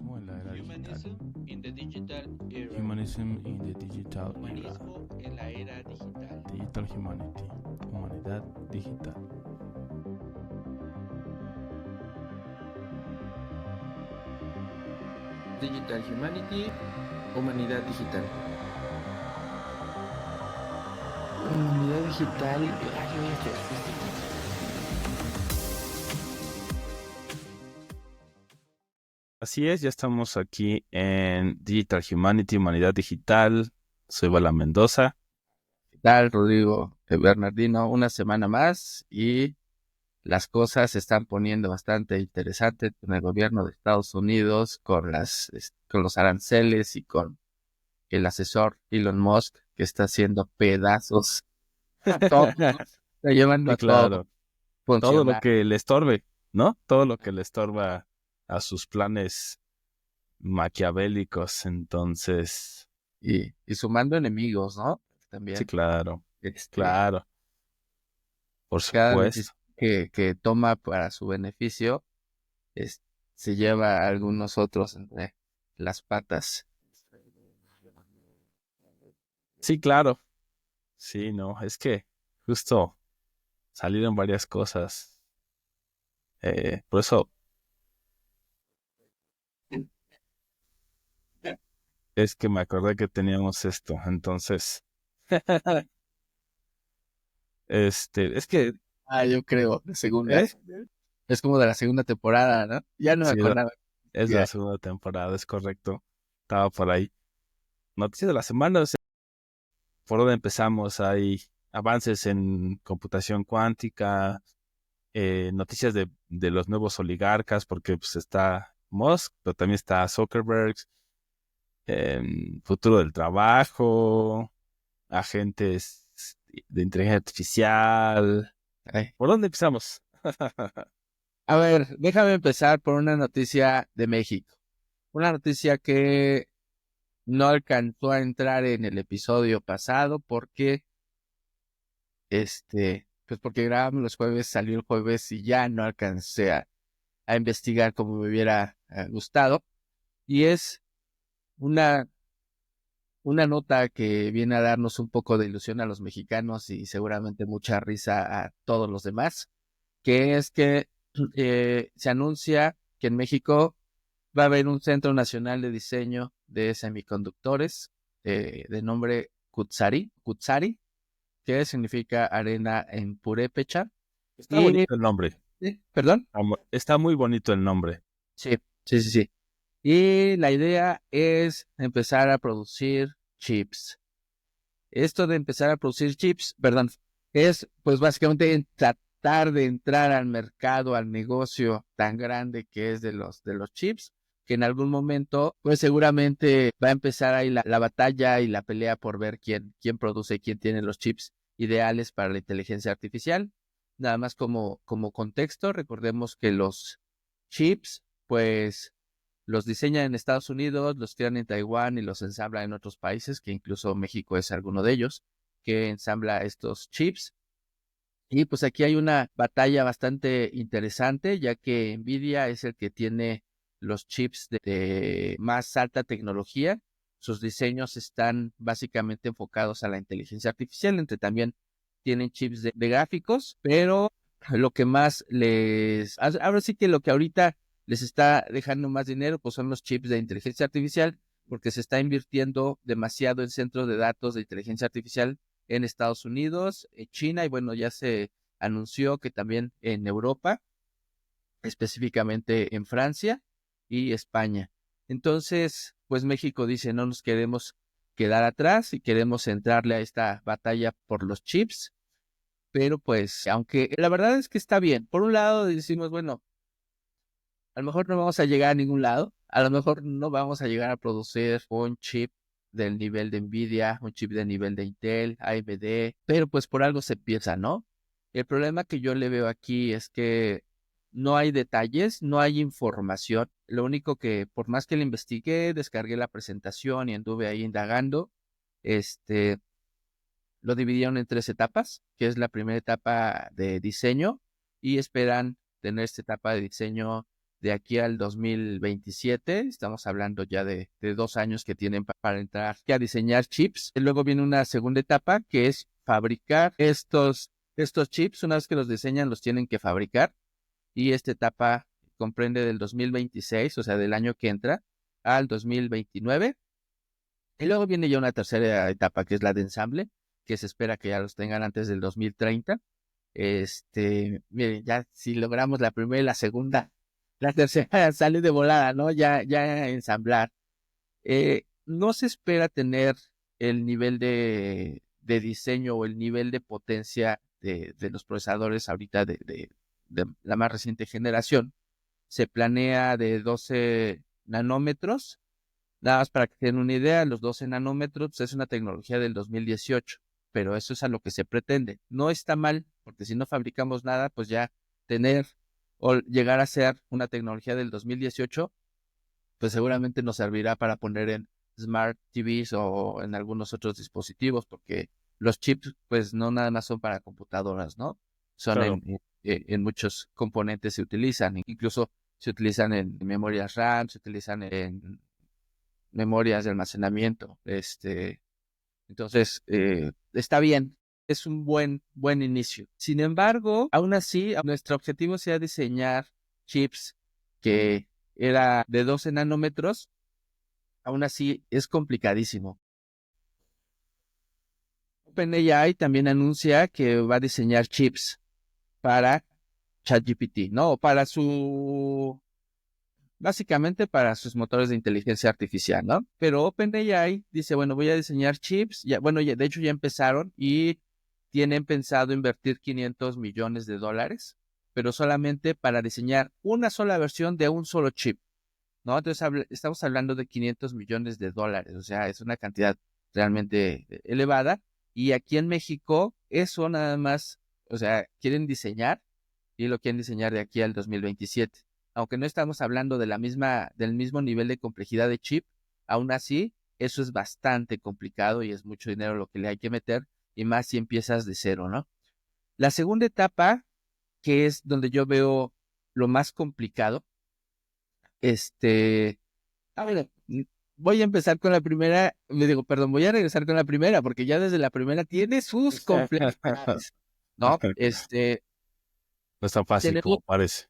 Humanismo en la era digital. Humanism in the digital era. Humanism in the digital era. Humanismo en la era digital. Digital Humanity. Humanidad digital. Digital Humanity, humanidad digital. Humanidad digital. Así es, ya estamos aquí en Digital Humanity, Humanidad Digital. Soy Bala Mendoza. ¿Qué tal, Rodrigo Bernardino? Una semana más y las cosas se están poniendo bastante interesantes con el gobierno de Estados Unidos, con los aranceles y con el asesor Elon Musk que está haciendo pedazos a todo, ¿no? Está llevando Sí, a todo claro. Todo lo funcionar que le estorbe, ¿no? Todo lo que le estorba a sus planes maquiavélicos. Entonces, y sumando enemigos, ¿no? sí, También, claro. este, Claro, por cada supuesto. decisión que toma para su beneficio, es- se lleva a algunos otros entre las patas. Sí, claro. Sí, no, es que justo salieron varias cosas. Por eso es que me acordé que teníamos esto. Entonces, es que, Yo creo, de segunda. ¿eh? Es como de la segunda temporada, ¿no? Ya no me Sí, acordaba. es la Ya. segunda temporada, es correcto. Estaba por ahí. Noticias de la semana, o sea, ¿por dónde empezamos? Hay avances en computación cuántica, noticias de los nuevos oligarcas, porque pues está Musk, pero también está Zuckerberg, futuro del trabajo, agentes de inteligencia artificial. Ay. ¿Por dónde empezamos? A ver, déjame empezar por una noticia de México. Una noticia que no alcanzó a entrar en el episodio pasado porque, pues porque grabamos los jueves, salió el jueves y ya no alcancé a investigar como me hubiera gustado. Y es una, una nota que viene a darnos un poco de ilusión a los mexicanos y seguramente mucha risa a todos los demás, que es que se anuncia que en México va a haber un Centro Nacional de Diseño de Semiconductores de nombre Kutsari, que significa arena en purépecha. Está Y, bonito el nombre. perdón, Está muy bonito el nombre. sí, sí, sí, sí. Y la idea es empezar a producir chips. Esto de empezar a producir chips, perdón, es pues básicamente tratar de entrar al mercado, al negocio tan grande que es de los chips, que en algún momento pues seguramente va a empezar ahí la batalla y la pelea por ver quién produce y quién tiene los chips ideales para la inteligencia artificial. Nada más como contexto, recordemos que los chips pues los diseñan en Estados Unidos, los crean en Taiwán y los ensamblan en otros países, que incluso México es alguno de ellos, que ensambla estos chips. Y pues aquí hay una batalla bastante interesante, ya que Nvidia es el que tiene los chips de más alta tecnología. Sus diseños están básicamente enfocados a la inteligencia artificial, entre también tienen chips de gráficos, pero lo que más ahora sí que lo que ahorita les está dejando más dinero, pues son los chips de inteligencia artificial, porque se está invirtiendo demasiado en centros de datos de inteligencia artificial en Estados Unidos, en China y bueno, ya se anunció que también en Europa, específicamente en Francia y España. Entonces, pues México dice, no nos queremos quedar atrás y queremos entrarle a esta batalla por los chips, pero pues, aunque la verdad es que está bien. Por un lado decimos, bueno, a lo mejor no vamos a llegar a ningún lado, a lo mejor no vamos a llegar a producir un chip del nivel de Nvidia, un chip del nivel de Intel, AMD, pero pues por algo se empieza, ¿no? El problema que yo le veo aquí es que no hay detalles, no hay información. Lo único que, por más que le investigué, descargué la presentación y anduve ahí indagando, este, lo dividieron en 3 etapas, que es la primera etapa de diseño y esperan tener esta etapa de diseño de aquí al 2027. Estamos hablando ya de 2 años que tienen para entrar a diseñar chips. Y luego viene una segunda etapa que es fabricar estos chips. Una vez que los diseñan, los tienen que fabricar. Y esta etapa comprende del 2026, o sea, del año que entra, al 2029. Y luego viene ya una tercera etapa, que es la de ensamble, que se espera que ya los tengan antes del 2030. Miren, ya si logramos la primera y la segunda, la tercera sale de volada, ¿no? Ya ensamblar. No se espera tener el nivel de diseño o el nivel de potencia de los procesadores ahorita de la más reciente generación. Se planea de 12 nanómetros. Nada más para que tengan una idea, los 12 nanómetros pues, es una tecnología del 2018, pero eso es a lo que se pretende. No está mal, porque si no fabricamos nada, pues ya tener o llegar a ser una tecnología del 2018, pues seguramente nos servirá para poner en Smart TVs o en algunos otros dispositivos, porque los chips, pues no nada más son para computadoras, ¿no? Son Claro, en muchos componentes se utilizan, incluso se utilizan en memorias RAM, se utilizan en memorias de almacenamiento. Entonces, está bien, es un buen inicio. Sin embargo, aún así, nuestro objetivo sea diseñar chips que era de 12 nanómetros, aún así es complicadísimo. OpenAI también anuncia que va a diseñar chips para ChatGPT, ¿no? Básicamente para sus motores de inteligencia artificial, ¿no? Pero OpenAI dice, bueno, voy a diseñar chips, ya, bueno, de hecho ya empezaron y tienen pensado invertir $500 millones, pero solamente para diseñar una sola versión de un solo chip, ¿no? Entonces estamos hablando de $500 millones, o sea, es una cantidad realmente elevada. Y aquí en México, eso nada más, o sea, quieren diseñar y lo quieren diseñar de aquí al 2027. Aunque no estamos hablando del mismo nivel de complejidad de chip, aún así, eso es bastante complicado y es mucho dinero lo que le hay que meter, y más si empiezas de cero, ¿no? La segunda etapa, que es donde yo veo lo más complicado, este, bueno, voy a empezar con la primera, me digo, perdón, voy a regresar con la primera, porque ya desde la primera tiene sus complejidades, ¿no? no es tan fácil Tenemos como parece.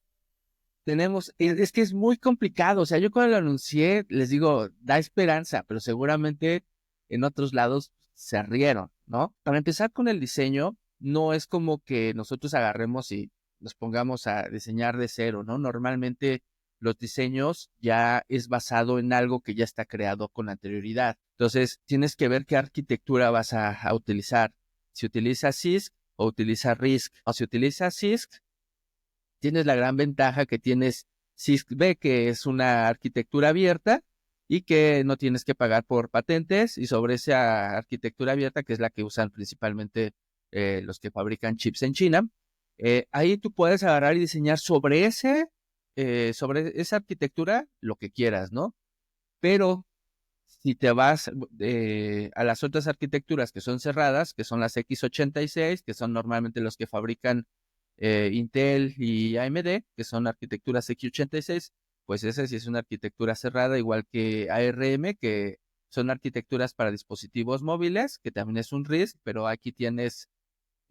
es que es muy complicado, o sea, yo cuando lo anuncié, les digo, da esperanza, pero seguramente en otros lados se rieron, ¿no? Para empezar con el diseño, no es como que nosotros agarremos y nos pongamos a diseñar de cero, ¿no? Normalmente los diseños ya es basado en algo que ya está creado con anterioridad. Entonces, tienes que ver qué arquitectura vas a utilizar. Si utilizas CISC o utilizas RISC, o si utilizas CISC, tienes la gran ventaja que tienes CISC-B, que es una arquitectura abierta y que no tienes que pagar por patentes, y sobre esa arquitectura abierta, que es la que usan principalmente los que fabrican chips en China, ahí tú puedes agarrar y diseñar sobre esa arquitectura lo que quieras, ¿no? Pero si te vas a las otras arquitecturas que son cerradas, que son las x86, que son normalmente los que fabrican Intel y AMD, que son arquitecturas x86, pues esa sí es una arquitectura cerrada, igual que ARM, que son arquitecturas para dispositivos móviles, que también es un RISC, pero aquí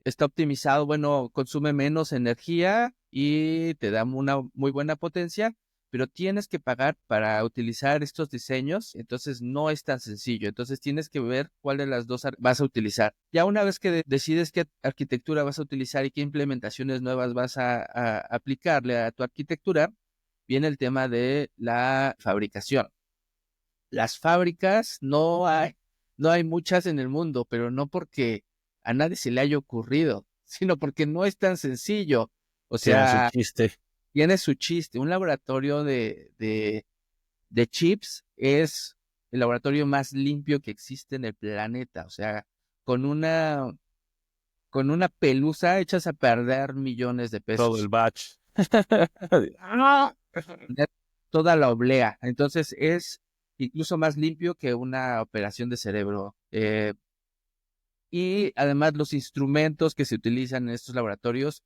está optimizado, bueno, consume menos energía y te da una muy buena potencia, pero tienes que pagar para utilizar estos diseños, entonces no es tan sencillo. Entonces tienes que ver cuál de las dos vas a utilizar. Ya una vez que decides qué arquitectura vas a utilizar y qué implementaciones nuevas vas a aplicarle a tu arquitectura, viene el tema de la fabricación. Las fábricas no hay muchas en el mundo, pero no porque a nadie se le haya ocurrido, sino porque no es tan sencillo. O Tiene su sea, chiste. tiene su chiste. Un laboratorio de chips es el laboratorio más limpio que existe en el planeta. O sea, con una, con una pelusa echas a perder millones de Todo el pesos. batch. Toda la oblea. Entonces es incluso más limpio que una operación de cerebro. Y además los instrumentos que se utilizan en estos laboratorios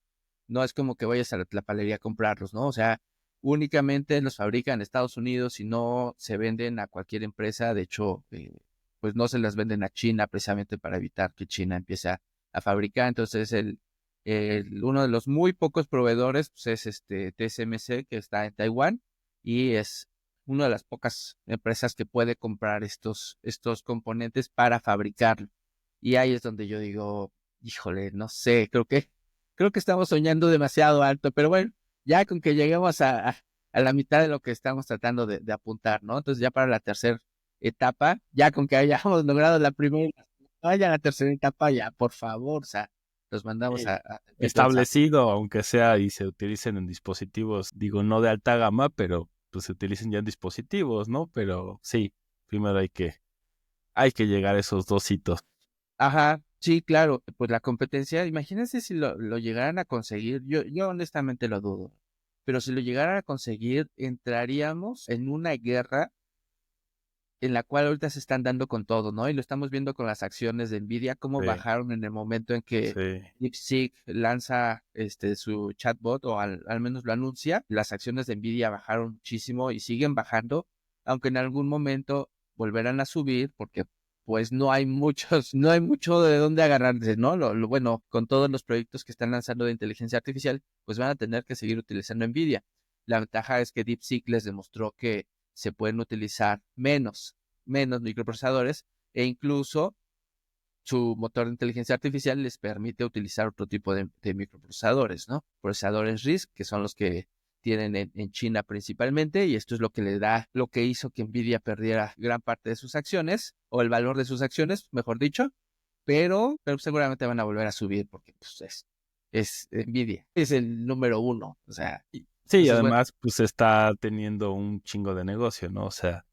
no es como que vayas a la palería a comprarlos, ¿no? O sea, únicamente los fabrican en Estados Unidos y no se venden a cualquier empresa. De hecho, pues no se las venden a China precisamente para evitar que China empiece a fabricar. Entonces, uno de los muy pocos proveedores pues, es TSMC, que está en Taiwán, y es una de las pocas empresas que puede comprar estos componentes para fabricarlo. Y ahí es donde yo digo, híjole, no sé, creo que estamos soñando demasiado alto, pero bueno, ya con que lleguemos a la mitad de lo que estamos tratando de apuntar, ¿no? Entonces ya para la tercera etapa, ya con que hayamos logrado la primera, vaya a la tercera etapa, ya, por favor, o sea, los mandamos a Establecido, aunque sea, y se utilicen en dispositivos, digo, no de alta gama, pero pues se utilicen ya en dispositivos, ¿no? Pero sí, primero hay que llegar a esos 2 hitos. Ajá, sí, claro, pues la competencia, imagínense si lo llegaran a conseguir, yo honestamente lo dudo, pero si lo llegaran a conseguir, entraríamos en una guerra en la cual ahorita se están dando con todo, ¿no? Y lo estamos viendo con las acciones de Nvidia, cómo Sí, bajaron en el momento en que sí. DeepSeek lanza su chatbot, o al menos lo anuncia. Las acciones de Nvidia bajaron muchísimo y siguen bajando, aunque en algún momento volverán a subir, porque pues no hay no hay mucho de dónde agarrarse, ¿no? Bueno, con todos los proyectos que están lanzando de inteligencia artificial, pues van a tener que seguir utilizando Nvidia. La ventaja es que DeepSeek les demostró que se pueden utilizar menos microprocesadores, e incluso su motor de inteligencia artificial les permite utilizar otro tipo de microprocesadores, ¿no? Procesadores RISC, que son los que tienen en China principalmente, y esto es lo que le da, lo que hizo que Nvidia perdiera gran parte de sus acciones, o el valor de sus acciones, mejor dicho, pero seguramente van a volver a subir porque pues, es Nvidia, es el número uno, o sea, Sí, entonces, bueno, además, pues está teniendo un chingo de negocio, ¿no? O sea,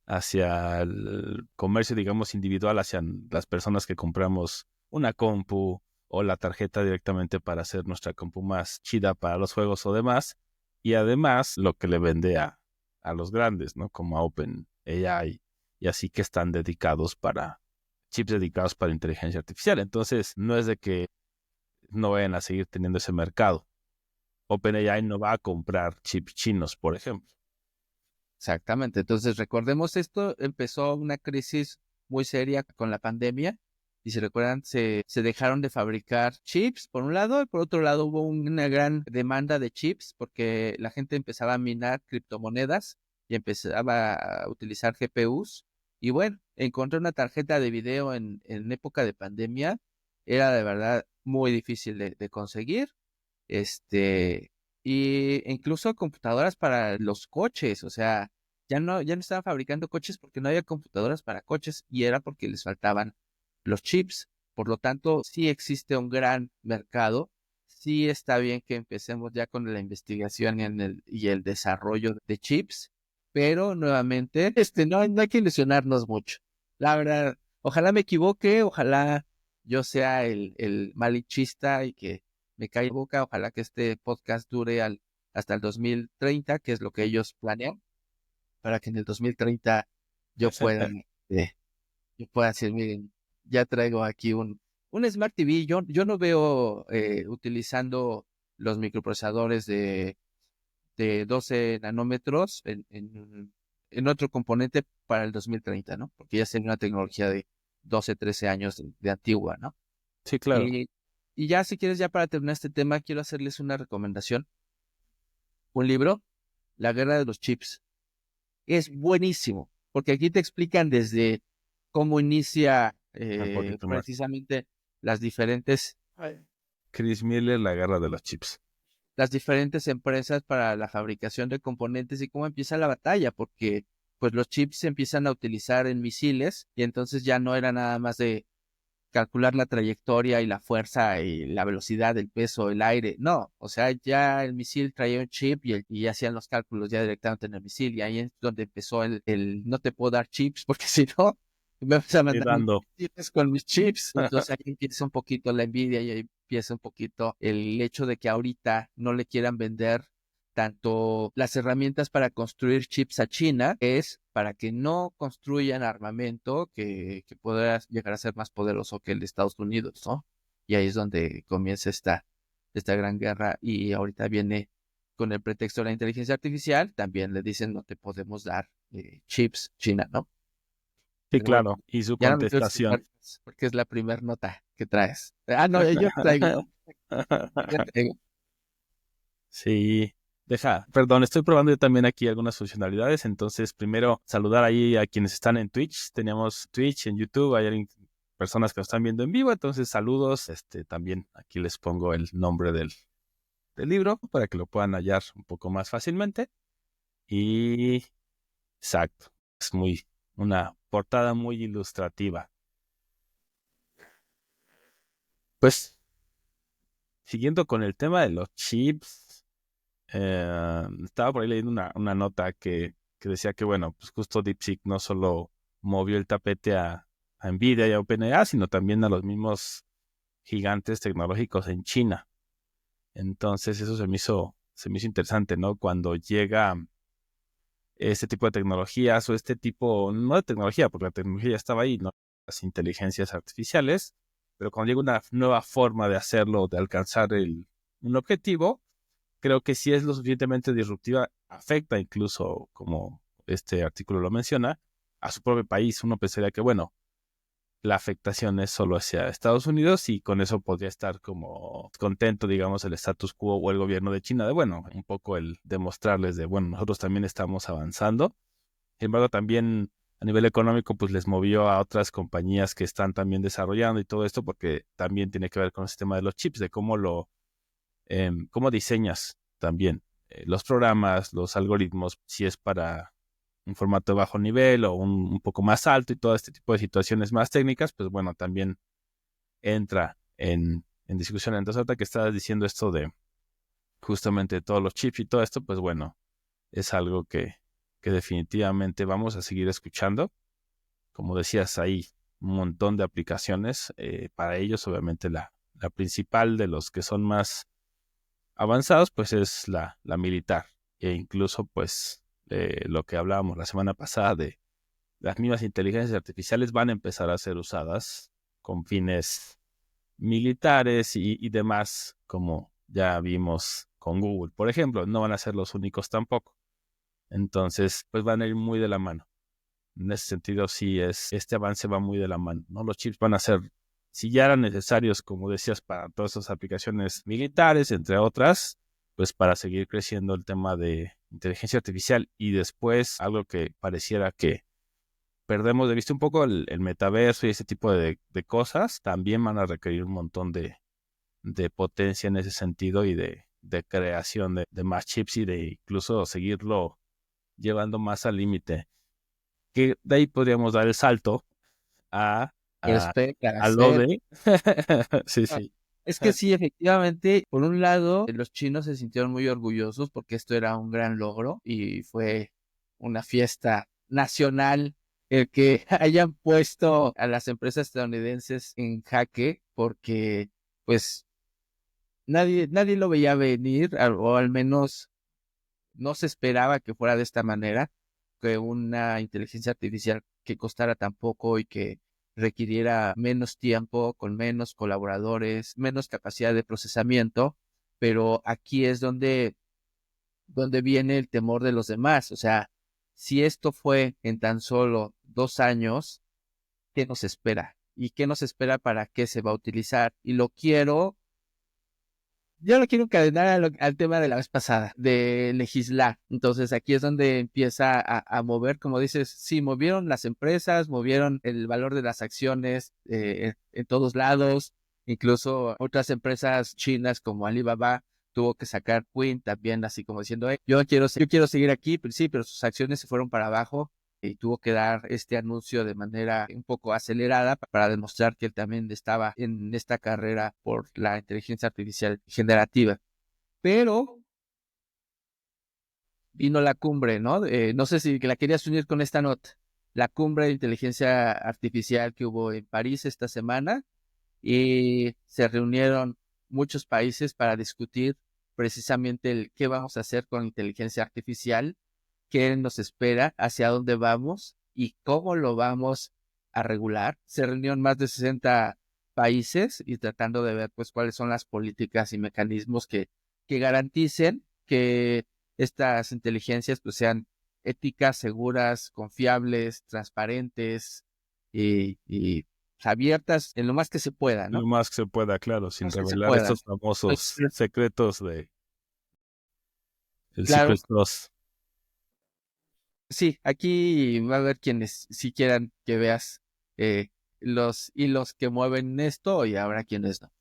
hacia el comercio, digamos, individual, hacia las personas que compramos una compu o la tarjeta directamente para hacer nuestra compu más chida para los juegos o demás. Y además, lo que le vende a los grandes, ¿no? Como a OpenAI y así que están dedicados para chips dedicados para inteligencia artificial. Entonces, no es de que no vayan a seguir teniendo ese mercado. OpenAI no va a comprar chips chinos, por ejemplo. exactamente. Entonces, recordemos esto, empezó una crisis muy seria con la pandemia, y si recuerdan, se dejaron de fabricar chips por un lado, y por otro lado hubo una gran demanda de chips porque la gente empezaba a minar criptomonedas y empezaba a utilizar GPUs. Y bueno, encontrar una tarjeta de video en época de pandemia era de verdad muy difícil de conseguir. Este, y incluso computadoras para los coches, o sea, ya no estaban fabricando coches porque no había computadoras para coches, y era porque les faltaban los chips. Por lo tanto, sí existe un gran mercado. Sí está bien que empecemos ya con la investigación y el desarrollo de chips, pero nuevamente, no hay que ilusionarnos mucho. La verdad, ojalá me equivoque, ojalá yo sea el malichista y que me cae en boca. Ojalá que este podcast dure hasta el 2030, que es lo que ellos planean, para que en el 2030 yo pueda, eh, yo pueda decir, miren, ya traigo aquí un Smart TV. Yo no veo utilizando los microprocesadores de 12 nanómetros en otro componente para el 2030, ¿no? Porque ya sería una tecnología de 12, 13 años de antigua, ¿no? Sí, claro. Y, y ya si quieres, ya para terminar este tema, quiero hacerles una recomendación. Un libro, La Guerra de los Chips. Es buenísimo, porque aquí te explican desde cómo inicia Un poquito más. precisamente las diferentes, Chris Miller, La Guerra de los Chips. las diferentes empresas para la fabricación de componentes y cómo empieza la batalla, porque pues los chips se empiezan a utilizar en misiles, y entonces ya no era nada más de calcular la trayectoria y la fuerza y la velocidad, el peso, el aire. No, o sea, ya el misil traía un chip y hacían los cálculos ya directamente en el misil. Y ahí es donde empezó el no te puedo dar chips porque si no, me vas a Y mandar dando. chips con mis chips. Entonces ahí empieza un poquito la envidia, y ahí empieza un poquito el hecho de que ahorita no le quieran vender tanto las herramientas para construir chips a China, es para que no construyan armamento que pueda llegar a ser más poderoso que el de Estados Unidos, ¿no? Y ahí es donde comienza esta gran guerra, y ahorita viene con el pretexto de la inteligencia artificial, también le dicen no te podemos dar chips China, ¿no? Sí, Pero bueno, claro. Y su ya no me quiero explicar contestación. más, porque es la primera nota que traes. Ah, no, yo traigo, yo traigo. Sí, perdón, estoy probando yo también aquí algunas funcionalidades, entonces primero saludar ahí a quienes están en Twitch, teníamos Twitch en YouTube, personas que nos están viendo en vivo, entonces saludos, también aquí les pongo el nombre del libro para que lo puedan hallar un poco más fácilmente y exacto, es una portada muy ilustrativa. Pues siguiendo con el tema de los chips. Estaba por ahí leyendo una nota que decía que, bueno, pues justo DeepSeek no solo movió el tapete a Nvidia y a OpenAI, sino también a los mismos gigantes tecnológicos en China. Entonces eso se me hizo interesante, ¿no? Cuando llega este tipo de tecnologías o este tipo, no de tecnología, porque la tecnología ya estaba ahí, ¿no? Las inteligencias artificiales, pero cuando llega una nueva forma de hacerlo, de alcanzar un objetivo, creo que si es lo suficientemente disruptiva, afecta incluso, como este artículo lo menciona, a su propio país. Uno pensaría que, bueno, la afectación es solo hacia Estados Unidos y con eso podría estar como contento, digamos, el status quo o el gobierno de China, de, bueno, un poco el demostrarles de, bueno, nosotros también estamos avanzando. Sin embargo, también a nivel económico, pues les movió a otras compañías que están también desarrollando y todo esto, porque también tiene que ver con el sistema de los chips, de cómo diseñas también los programas, los algoritmos, si es para un formato de bajo nivel o un poco más alto y todo este tipo de situaciones más técnicas, pues bueno, también entra en discusión. Entonces, ahorita que estabas diciendo esto de justamente todos los chips y todo esto, pues bueno, es algo que definitivamente vamos a seguir escuchando. Como decías, hay un montón de aplicaciones para ellos, obviamente la principal de los que son más avanzados, pues es la militar. E incluso, pues, lo que hablábamos la semana pasada de las mismas inteligencias artificiales van a empezar a ser usadas con fines militares y demás, como ya vimos con Google, por ejemplo. No van a ser los únicos tampoco. Entonces, pues van a ir muy de la mano. En ese sentido, sí, este avance va muy de la mano, ¿no? Los chips van a ser, si ya eran necesarios, como decías, para todas esas aplicaciones militares, entre otras, pues para seguir creciendo el tema de inteligencia artificial y después algo que pareciera que perdemos de vista un poco el metaverso y ese tipo de cosas, también van a requerir un montón de potencia en ese sentido y de creación de más chips y de incluso seguirlo llevando más al límite que de ahí podríamos dar el salto a, Pero a, espera, a lo espera. de... Sí, Ah, sí. es que sí, efectivamente, por un lado, los chinos se sintieron muy orgullosos porque esto era un gran logro y fue una fiesta nacional el que hayan puesto a las empresas estadounidenses en jaque porque pues nadie lo veía venir o al menos no se esperaba que fuera de esta manera, que una inteligencia artificial que costara tan poco y que requiriera menos tiempo, con menos colaboradores, menos capacidad de procesamiento, pero aquí es donde viene el temor de los demás. O sea, si esto fue en tan solo 2 años, ¿qué nos espera? ¿Y qué nos espera para qué se va a utilizar? Y yo lo quiero encadenar al tema de la vez pasada, de legislar. Entonces aquí es donde empieza a mover, como dices, sí, movieron las empresas, movieron el valor de las acciones en todos lados, incluso otras empresas chinas como Alibaba tuvo que sacar Queen también, así como diciendo, yo quiero seguir aquí, pero sí, pero sus acciones se fueron para abajo y tuvo que dar este anuncio de manera un poco acelerada para demostrar que él también estaba en esta carrera por la inteligencia artificial generativa. Pero vino la cumbre, ¿no? No sé si la querías unir con esta nota. La cumbre de inteligencia artificial que hubo en París esta semana y se reunieron muchos países para discutir precisamente el qué vamos a hacer con inteligencia artificial, qué nos espera, hacia dónde vamos y cómo lo vamos a regular. Se reunieron más de 60 países y tratando de ver pues cuáles son las políticas y mecanismos que garanticen que estas inteligencias pues sean éticas, seguras, confiables, transparentes y abiertas en lo más que se pueda, ¿no? Lo más que se pueda, claro, sin Más que se revelar pueda. estos famosos secretos del Claro, Secret Sauce. sí, aquí va a haber quienes sí quieran que veas los hilos que mueven esto y habrá quienes no.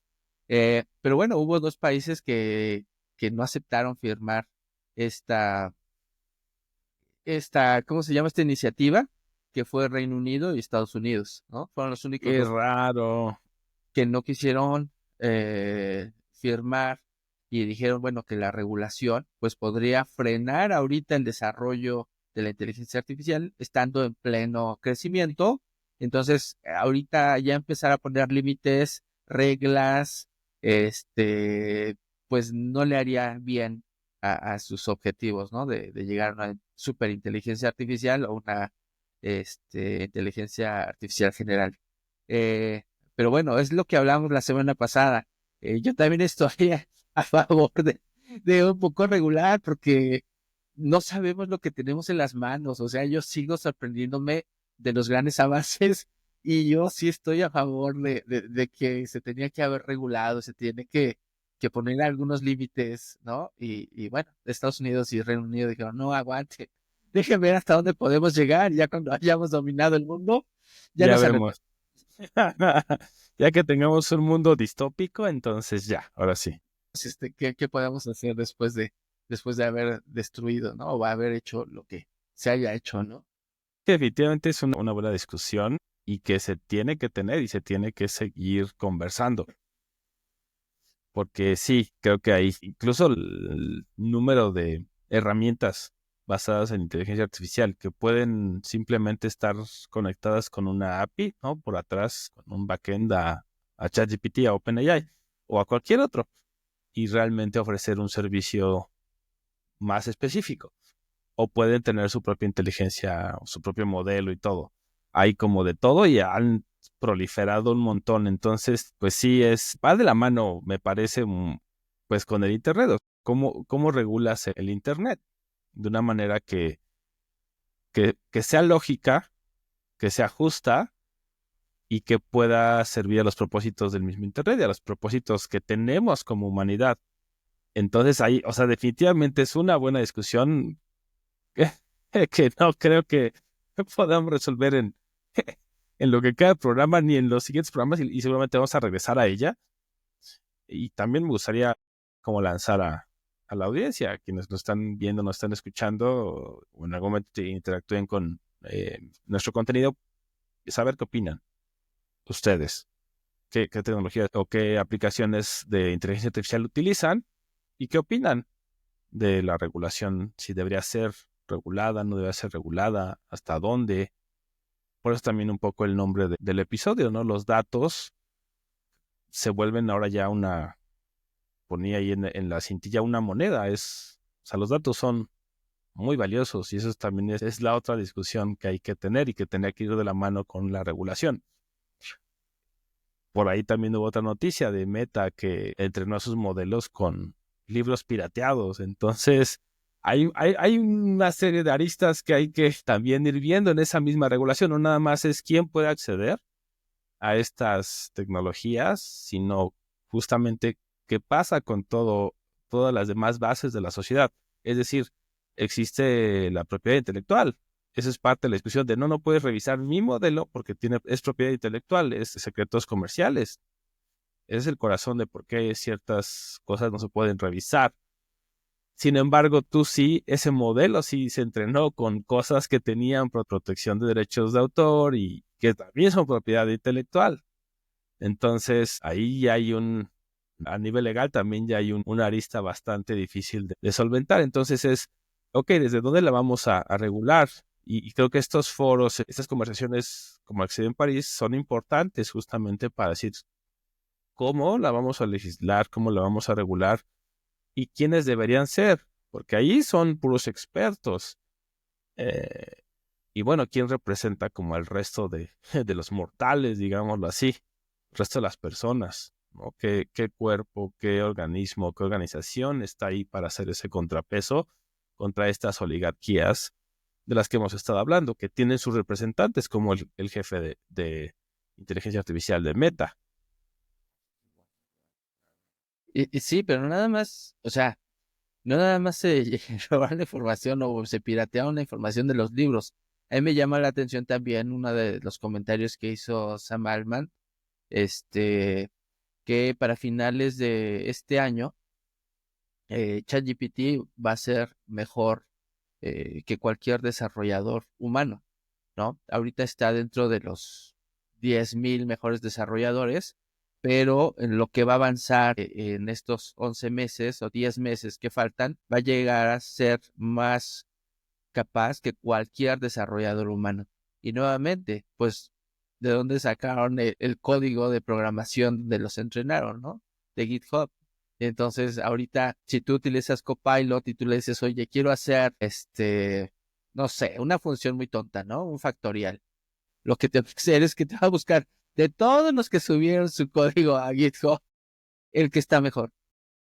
Pero bueno, hubo dos países que no aceptaron firmar esta, ¿cómo se llama esta iniciativa? Que fue Reino Unido y Estados Unidos, ¿no? Fueron los únicos Qué dos raro. que no quisieron firmar y dijeron, bueno, que la regulación pues podría frenar ahorita el desarrollo de la inteligencia artificial estando en pleno crecimiento. Entonces, ahorita ya empezar a poner límites, reglas, pues no le haría bien a sus objetivos, ¿no? De llegar a una superinteligencia artificial o una inteligencia artificial general. Eh, pero bueno, es lo que hablamos la semana pasada. Yo también estoy a favor de un poco regular porque no sabemos lo que tenemos en las manos. O sea, yo sigo sorprendiéndome de los grandes avances y yo sí estoy a favor de que se tenía que haber regulado, se tiene que poner algunos límites, ¿no? Y bueno, Estados Unidos y Reino Unido dijeron, no, aguante, déjenme ver hasta dónde podemos llegar. Ya cuando hayamos dominado el mundo, ya Ya nos arrepentimos. vemos. Ya que tengamos un mundo distópico, entonces ya, ahora sí. ¿Qué podemos hacer después de haber destruido, ¿no? O haber hecho lo que se haya hecho, ¿no? Definitivamente es una buena discusión y que se tiene que tener y se tiene que seguir conversando. Porque sí, creo que hay incluso el número de herramientas basadas en inteligencia artificial que pueden simplemente estar conectadas con una API, ¿no? Por atrás, con un backend a ChatGPT, a OpenAI o a cualquier otro y realmente ofrecer un servicio más específico. O pueden tener su propia inteligencia, su propio modelo y todo. Hay como de todo y han proliferado un montón. Entonces, pues sí, va de la mano, me parece, pues con el Internet. ¿Cómo regulas el Internet? De una manera que sea lógica, que sea justa y que pueda servir a los propósitos del mismo Internet y a los propósitos que tenemos como humanidad. Entonces ahí, o sea, definitivamente es una buena discusión que, que no creo que podamos resolver en lo que queda del programa ni en los siguientes programas y seguramente vamos a regresar a ella. Y también me gustaría como lanzar a la audiencia, a quienes nos están viendo, nos están escuchando o en algún momento interactúen con nuestro contenido, saber qué opinan ustedes, qué tecnologías o qué aplicaciones de inteligencia artificial utilizan y qué opinan de la regulación, si debería ser regulada, no debería ser regulada, hasta dónde. Por eso también un poco el nombre del episodio, ¿no? Los datos se vuelven ahora ya ponía ahí en la cintilla una moneda, o sea, los datos son muy valiosos y eso también es la otra discusión que hay que tener y que tenía que ir de la mano con la regulación. Por ahí también hubo otra noticia de Meta que entrenó a sus modelos con libros pirateados. Entonces, hay una serie de aristas que hay que también ir viendo en esa misma regulación. No nada más es quién puede acceder a estas tecnologías, sino justamente qué pasa con todas las demás bases de la sociedad. Es decir, existe la propiedad intelectual. Esa es parte de la discusión de no puedes revisar mi modelo porque es propiedad intelectual, es secretos comerciales. Ese es el corazón de por qué ciertas cosas no se pueden revisar. Sin embargo, tú sí, ese modelo sí se entrenó con cosas que tenían protección de derechos de autor y que también son propiedad intelectual. Entonces, ahí ya a nivel legal también ya hay una arista bastante difícil de solventar. Entonces ok, ¿desde dónde la vamos a regular? Y creo que estos foros, estas conversaciones como la que se dio en París son importantes justamente para decir cómo la vamos a legislar, cómo la vamos a regular y quiénes deberían ser, porque ahí son puros expertos. Eh, y bueno, ¿quién representa como al resto de los mortales, digámoslo así? El resto de las personas. ¿no? ¿Qué cuerpo, qué organismo, qué organización está ahí para hacer ese contrapeso contra estas oligarquías de las que hemos estado hablando, que tienen sus representantes, como el jefe de inteligencia artificial de Meta? Y sí, pero nada más, o sea, no nada más se robaron la información o se piratearon la información de los libros. A mí me llama la atención también uno de los comentarios que hizo Sam Altman, que para finales de este año, ChatGPT va a ser mejor que cualquier desarrollador humano, ¿no? Ahorita está dentro de los 10,000 mejores desarrolladores, pero en lo que va a avanzar en estos 11 meses o 10 meses que faltan, va a llegar a ser más capaz que cualquier desarrollador humano. Y nuevamente, pues, ¿de dónde sacaron el código de programación de los entrenaron, no? De GitHub. Entonces, ahorita, si tú utilizas Copilot y tú le dices, oye, quiero hacer, no sé, una función muy tonta, ¿no? Un factorial. Lo que te va a hacer es que te va a buscar de todos los que subieron su código a GitHub, el que está mejor.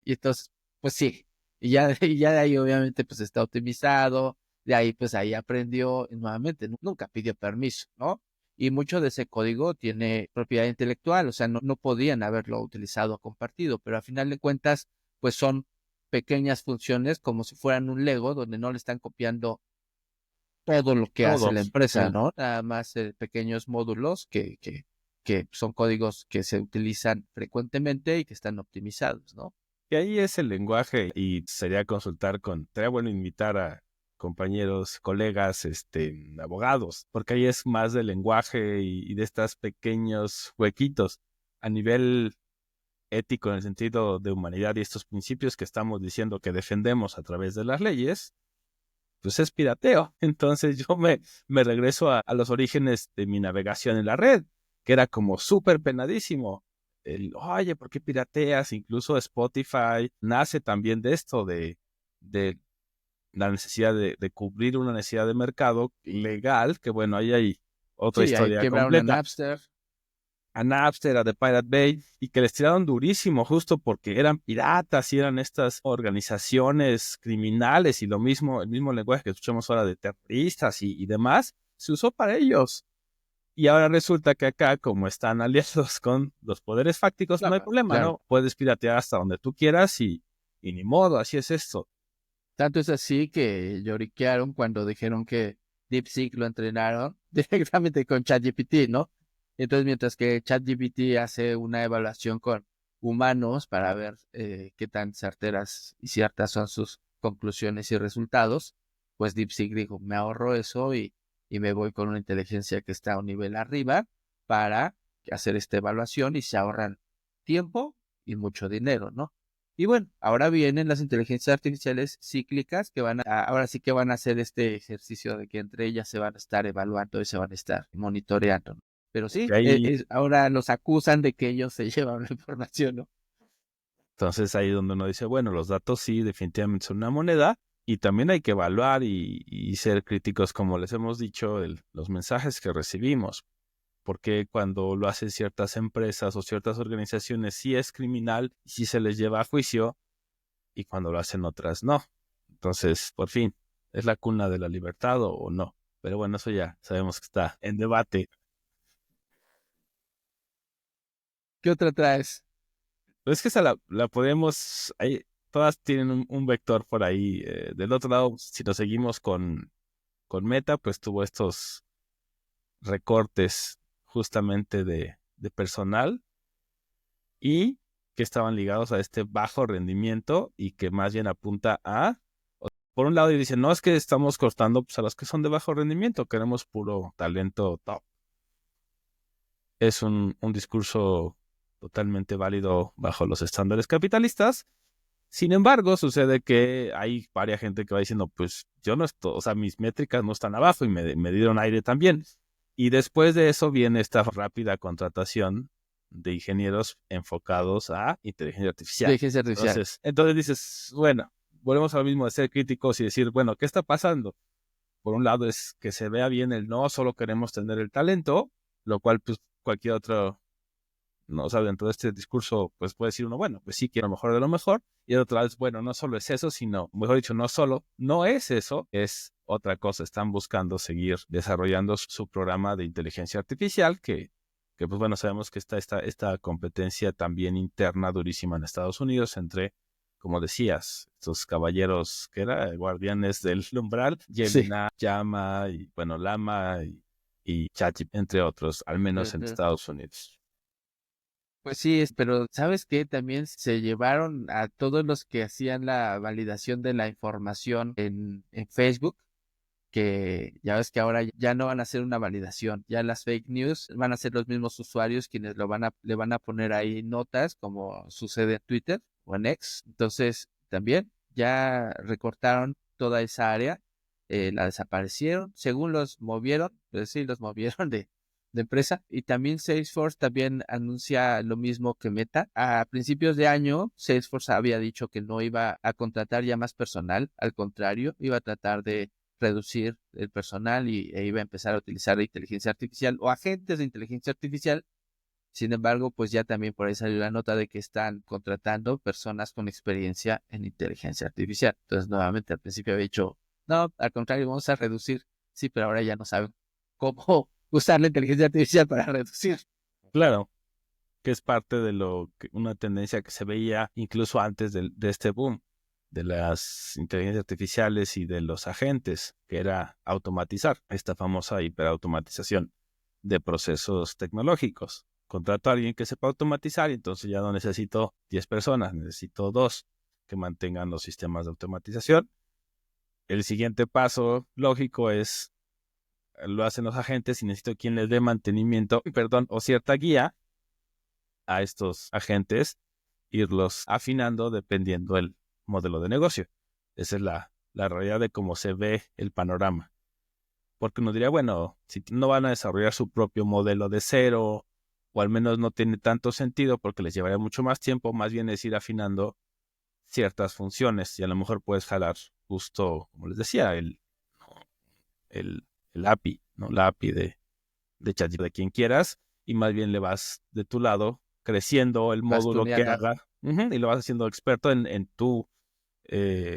Y entonces, pues sí, y ya de ahí obviamente pues está optimizado, de ahí pues ahí aprendió y nuevamente, nunca pidió permiso, ¿no? Y mucho de ese código tiene propiedad intelectual, o sea, no podían haberlo utilizado o compartido, pero a final de cuentas, pues son pequeñas funciones como si fueran un Lego, donde no le están copiando todo lo que hace la Todos. empresa, ¿no? Nada más pequeños módulos que son códigos que se utilizan frecuentemente y que están optimizados, ¿no? Y ahí es el lenguaje y sería consultar sería bueno invitar a compañeros, colegas, abogados, porque ahí es más del lenguaje y de estos pequeños huequitos a nivel ético en el sentido de humanidad y estos principios que estamos diciendo que defendemos a través de las leyes, pues es pirateo. Entonces yo me regreso a los orígenes de mi navegación en la red, que era como súper penadísimo. Oye, ¿por qué pirateas? Incluso Spotify nace también de esto, de la necesidad de cubrir una necesidad de mercado legal, que bueno, ahí hay otra Sí, hay historia quebraron a completa. Napster. A Napster, a The Pirate Bay, y que les tiraron durísimo justo porque eran piratas y eran estas organizaciones criminales y el mismo lenguaje que escuchamos ahora de terroristas y demás, se usó para ellos. Y ahora resulta que acá, como están aliados con los poderes fácticos, no hay Claro, problema, claro. ¿no? Puedes piratear hasta donde tú quieras y ni modo, así es esto. Tanto es así que lloriquearon cuando dijeron que DeepSeek lo entrenaron directamente con ChatGPT, ¿no? Entonces, mientras que ChatGPT hace una evaluación con humanos para ver qué tan certeras y ciertas son sus conclusiones y resultados, pues DeepSeek dijo, me ahorro eso y me voy con una inteligencia que está a un nivel arriba para hacer esta evaluación y se ahorran tiempo y mucho dinero, ¿no? Y bueno, ahora vienen las inteligencias artificiales cíclicas que ahora sí que van a hacer este ejercicio de que entre ellas se van a estar evaluando y se van a estar monitoreando, ¿no? Pero sí, Que ahí, ahora los acusan de que ellos se llevan la información, ¿no? entonces ahí donde uno dice, bueno, los datos sí, definitivamente son una moneda, y también hay que evaluar y ser críticos, como les hemos dicho, los mensajes que recibimos. Porque cuando lo hacen ciertas empresas o ciertas organizaciones sí es criminal y sí se les lleva a juicio, y cuando lo hacen otras no. Entonces, por fin, ¿es la cuna de la libertad o no? Pero bueno, eso ya sabemos que está en debate. ¿Qué otra traes? Pero es que esa la podemos, todas tienen un vector por ahí. Del otro lado, si nos seguimos con Meta, pues tuvo estos recortes justamente de personal y que estaban ligados a este bajo rendimiento y que más bien apunta por un lado, y dicen, no, es que estamos cortando pues, a los que son de bajo rendimiento, queremos puro talento top. Es un discurso totalmente válido bajo los estándares capitalistas. Sin embargo, sucede que hay varias gente que va diciendo, pues yo no estoy, o sea, mis métricas no están abajo y me dieron aire también. Y después de eso viene esta rápida contratación de ingenieros enfocados a inteligencia artificial. Inteligencia artificial. Entonces dices, bueno, volvemos a lo mismo de ser críticos y decir, bueno, ¿qué está pasando? Por un lado es que se vea bien el no, solo queremos tener el talento, lo cual pues cualquier otro ¿no? O sea, dentro de este discurso, pues puede decir uno, bueno, pues sí quiero lo mejor de lo mejor, y el otro lado es, bueno, no solo es eso, sino, mejor dicho, no es eso, es otra cosa. Están buscando seguir desarrollando su programa de inteligencia artificial, que pues bueno, sabemos que está esta competencia también interna durísima en Estados Unidos entre, como decías, estos caballeros que eran guardianes del umbral, Sí. Gemini, Llama, y bueno, Llama y ChatGPT, entre otros, al menos en Ujú. Estados Unidos. Pues sí, pero ¿sabes qué? También se llevaron a todos los que hacían la validación de la información en Facebook, que ya ves que ahora ya no van a hacer una validación, ya las fake news van a ser los mismos usuarios quienes le van a poner ahí notas, como sucede en Twitter o en X. Entonces, también ya recortaron toda esa área, la desaparecieron, según los movieron, pues sí, los movieron de empresa. Y también Salesforce también anuncia lo mismo que Meta. A principios de año, Salesforce había dicho que no iba a contratar ya más personal, al contrario, iba a tratar de reducir el personal e iba a empezar a utilizar la inteligencia artificial o agentes de inteligencia artificial. Sin embargo, pues ya también por ahí salió la nota de que están contratando personas con experiencia en inteligencia artificial. Entonces, nuevamente, al principio había dicho, no, al contrario, vamos a reducir. Sí, pero ahora ya no saben cómo usar la inteligencia artificial para reducir. Claro, que es parte de una tendencia que se veía incluso antes de este boom de las inteligencias artificiales y de los agentes, que era automatizar, esta famosa hiperautomatización de procesos tecnológicos. Contrato a alguien que sepa automatizar y entonces ya no necesito 10 personas, necesito 2 que mantengan los sistemas de automatización. El siguiente paso lógico es, lo hacen los agentes y necesito quien les dé mantenimiento, perdón, o cierta guía a estos agentes, irlos afinando dependiendo del modelo de negocio. Esa es la realidad de cómo se ve el panorama. Porque uno diría, bueno, si no van a desarrollar su propio modelo de cero, o al menos no tiene tanto sentido porque les llevaría mucho más tiempo, más bien es ir afinando ciertas funciones y a lo mejor puedes jalar justo, como les decía, el API, ¿no? La API de ChatGPT de quien quieras, y más bien le vas de tu lado creciendo el Vas módulo que tuneando. haga, y lo vas haciendo experto en tu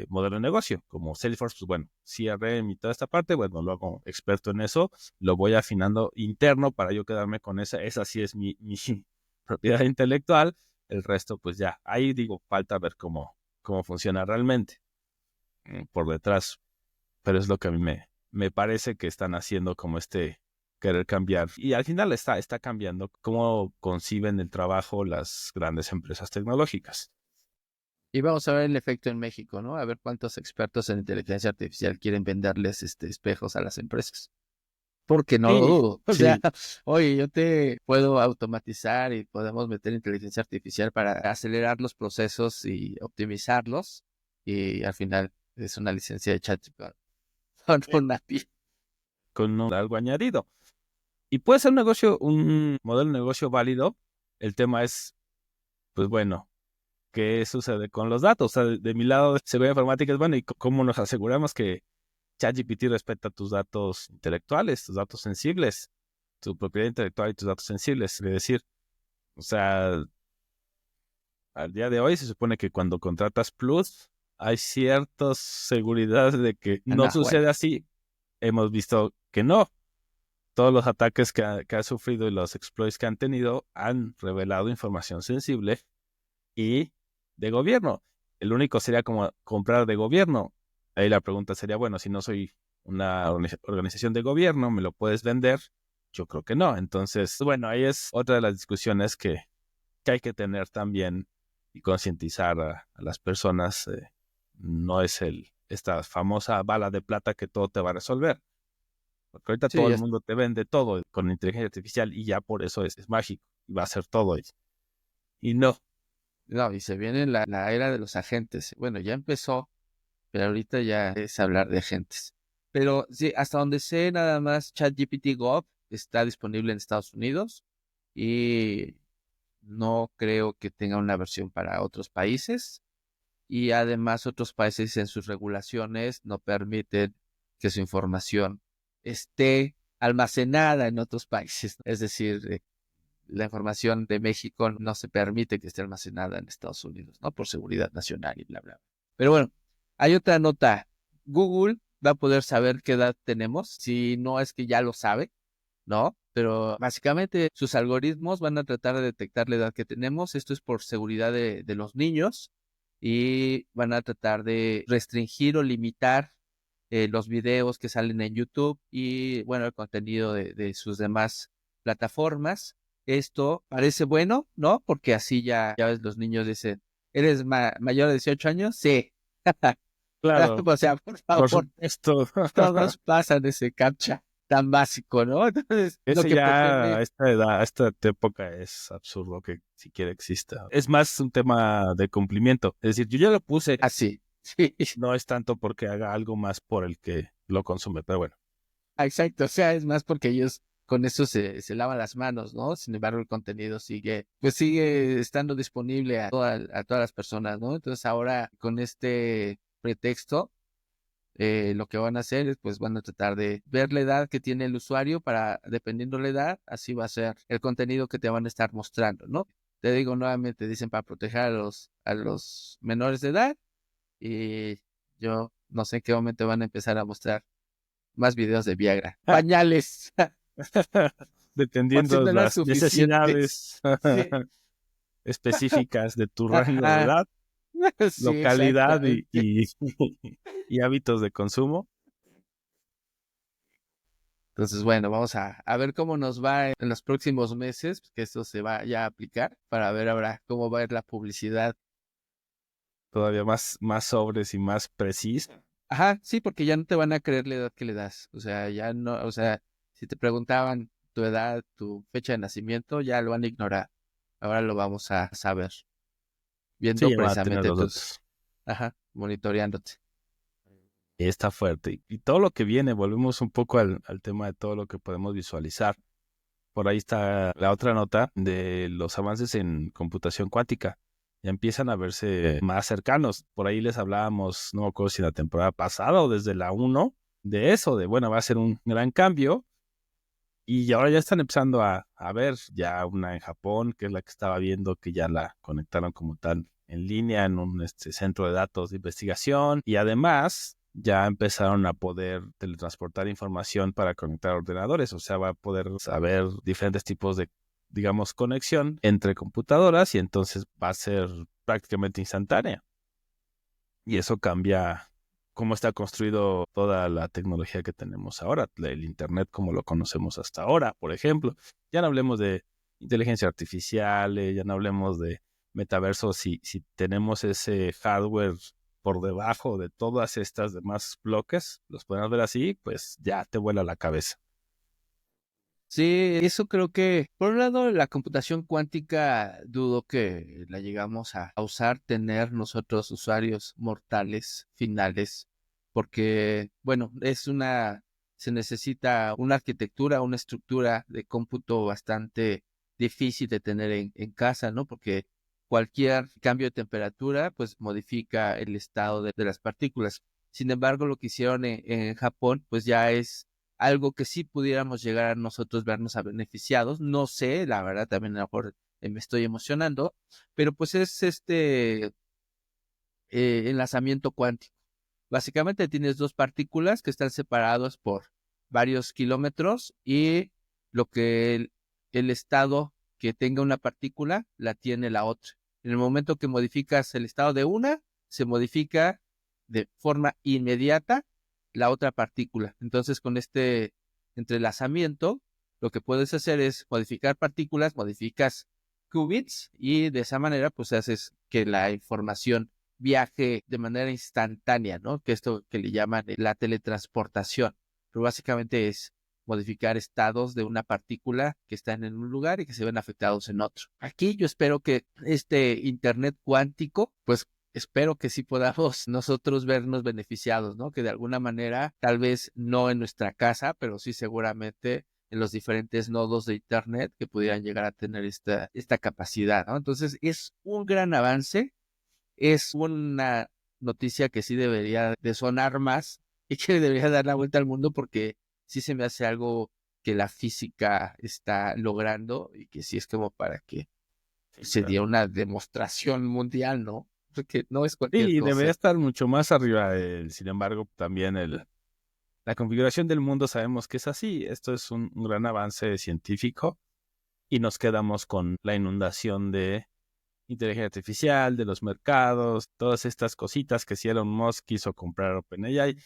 modelo de negocio. Como Salesforce, pues bueno, CRM y toda esta parte, bueno, lo hago experto en eso, lo voy afinando interno para yo quedarme con esa sí es mi propiedad intelectual. El resto, pues ya, ahí digo, falta ver cómo funciona realmente por detrás, pero es lo que a mí me parece que están haciendo, como querer cambiar. Y al final está cambiando cómo conciben el trabajo las grandes empresas tecnológicas. Y vamos a ver el efecto en México, ¿no? A ver cuántos expertos en inteligencia artificial quieren venderles espejos a las empresas. Porque no lo Sí, dudo. O sea, sí, oye, yo te puedo automatizar y podemos meter inteligencia artificial para acelerar los procesos y optimizarlos. Y al final es una licencia de chat con una API. con algo añadido. Y puede ser un modelo de negocio válido. El tema es, pues bueno, ¿qué sucede con los datos? O sea, de mi lado de seguridad informática es, bueno, ¿y cómo nos aseguramos que ChatGPT respeta tus datos intelectuales, tus datos sensibles, tu propiedad intelectual y tus datos sensibles? Es decir, o sea, al día de hoy se supone que cuando contratas Plus hay ciertas seguridades de que no No, bueno. sucede así. Hemos visto que no. Todos los ataques que ha sufrido y los exploits que han tenido han revelado información sensible y de gobierno. El único sería como comprar de gobierno. Ahí la pregunta sería, bueno, si no soy una organización de gobierno, ¿me lo puedes vender? Yo creo que no. Entonces, bueno, ahí es otra de las discusiones que hay que tener también y concientizar a las personas. No es esta famosa bala de plata que todo te va a resolver. Porque ahorita todo Sí, el mundo te vende todo con inteligencia artificial y ya por eso es mágico y va a ser todo. Y no. no, y se viene la era de los agentes. Bueno, ya empezó, pero ahorita ya es hablar de agentes. Pero sí, hasta donde sé, nada más ChatGPT Go está disponible en Estados Unidos y no creo que tenga una versión para otros países. Y además otros países en sus regulaciones no permiten que su información esté almacenada en otros países. Es decir, la información de México no se permite que esté almacenada en Estados Unidos, ¿no? Por seguridad nacional y bla, bla. Pero bueno, hay otra nota. Google va a poder saber qué edad tenemos, si no es que ya lo sabe, ¿no? Pero básicamente sus algoritmos van a tratar de detectar la edad que tenemos. Esto es por seguridad de los niños y van a tratar de restringir o limitar los videos que salen en YouTube y, bueno, el contenido de sus demás plataformas. Esto parece bueno, ¿no? Porque así ya ves, los niños dicen, ¿eres mayor de 18 años? Sí. Claro, O sea, por por favor, supuesto. todos pasan ese captcha tan básico, ¿no? Entonces, lo Ese que ya a pretende, esta edad, a esta época es absurdo que siquiera exista. Es más un tema de cumplimiento. Es decir, yo ya lo puse, así, sí, no es tanto porque haga algo más por el que lo consume, pero bueno. exacto, o sea, es más porque ellos con eso se lavan las manos, ¿no? Sin embargo, el contenido sigue estando disponible a todas las personas, ¿no? Entonces ahora con este pretexto, lo que van a hacer es, pues van a tratar de ver la edad que tiene el usuario para, dependiendo la edad, así va a ser el contenido que te van a estar mostrando, ¿no? Te digo nuevamente, dicen para proteger a los menores de edad y yo no sé en qué momento van a empezar a mostrar más videos de Viagra. Pañales, por si Dependiendo no de eran las suficientes. necesidades Sí, específicas de tu rango de ajá, edad, sí, localidad exactamente. y hábitos de consumo. Entonces, bueno, vamos a ver cómo nos va en los próximos meses, que esto se va ya a aplicar, para ver ahora cómo va a ir la publicidad. Todavía más sobres y más precisos. Ajá, sí, porque ya no te van a creer la edad que le das. O sea, ya no, o sea, si te preguntaban tu edad, tu fecha de nacimiento, ya lo van a ignorar. Ahora lo vamos a saber, viendo Sí, van a tener precisamente los tus, datos. ajá, monitoreándote. Y está fuerte. Y todo lo que viene, volvemos un poco al tema de todo lo que podemos visualizar. Por ahí está la otra nota de los avances en computación cuántica. Ya empiezan a verse más cercanos. Por ahí les hablábamos, no me acuerdo si la temporada pasada o desde la uno de eso, de bueno, va a ser un gran cambio. Y ahora ya están empezando a ver ya una en Japón, que es la que estaba viendo, que ya la conectaron como tal en línea en un centro de datos de investigación. Y además ya empezaron a poder teletransportar información para conectar ordenadores. O sea, va a poder saber diferentes tipos de, digamos, conexión entre computadoras y entonces va a ser prácticamente instantánea. Y eso cambia cómo está construido toda la tecnología que tenemos ahora, el Internet como lo conocemos hasta ahora, por ejemplo. Ya no hablemos de inteligencia artificial, ya no hablemos de metaverso, si tenemos ese hardware por debajo de todas estas demás bloques, los podemos ver así, pues ya te vuela la cabeza. Sí, eso creo que, por un lado, la computación cuántica dudo que la llegamos a usar, tener nosotros usuarios mortales finales, porque, bueno, se necesita una arquitectura, una estructura de cómputo bastante difícil de tener en casa, ¿no? Porque cualquier cambio de temperatura, pues modifica el estado de las partículas. Sin embargo, lo que hicieron en Japón, pues ya es algo que sí pudiéramos llegar a nosotros vernos a beneficiados. No sé, la verdad, también a lo mejor me estoy emocionando, pero pues es este enlazamiento cuántico. Básicamente tienes dos partículas que están separados por varios kilómetros y lo que el estado que tenga una partícula la tiene la otra. En el momento que modificas el estado de una, se modifica de forma inmediata la otra partícula. Entonces, con este entrelazamiento, lo que puedes hacer es modificar partículas, modificas qubits y de esa manera pues haces que la información viaje de manera instantánea, ¿no? Que esto que le llaman la teletransportación. Pero básicamente es modificar estados de una partícula que están en un lugar y que se ven afectados en otro. Aquí yo espero que este Internet cuántico, pues espero que sí podamos nosotros vernos beneficiados, ¿no? Que de alguna manera, tal vez no en nuestra casa, pero sí seguramente en los diferentes nodos de Internet que pudieran llegar a tener esta capacidad, ¿no? Entonces es un gran avance, es una noticia que sí debería de sonar más y que debería dar la vuelta al mundo porque sí se me hace algo que la física está logrando y que sí es como para que Sí, se claro. diera una demostración mundial, ¿no? Porque no es cualquier Sí, debería cosa. estar mucho más arriba. Sin embargo, también la configuración del mundo sabemos que es así. Esto es un gran avance científico y nos quedamos con la inundación de inteligencia artificial, de los mercados, todas estas cositas que si Elon Musk quiso comprar OpenAI,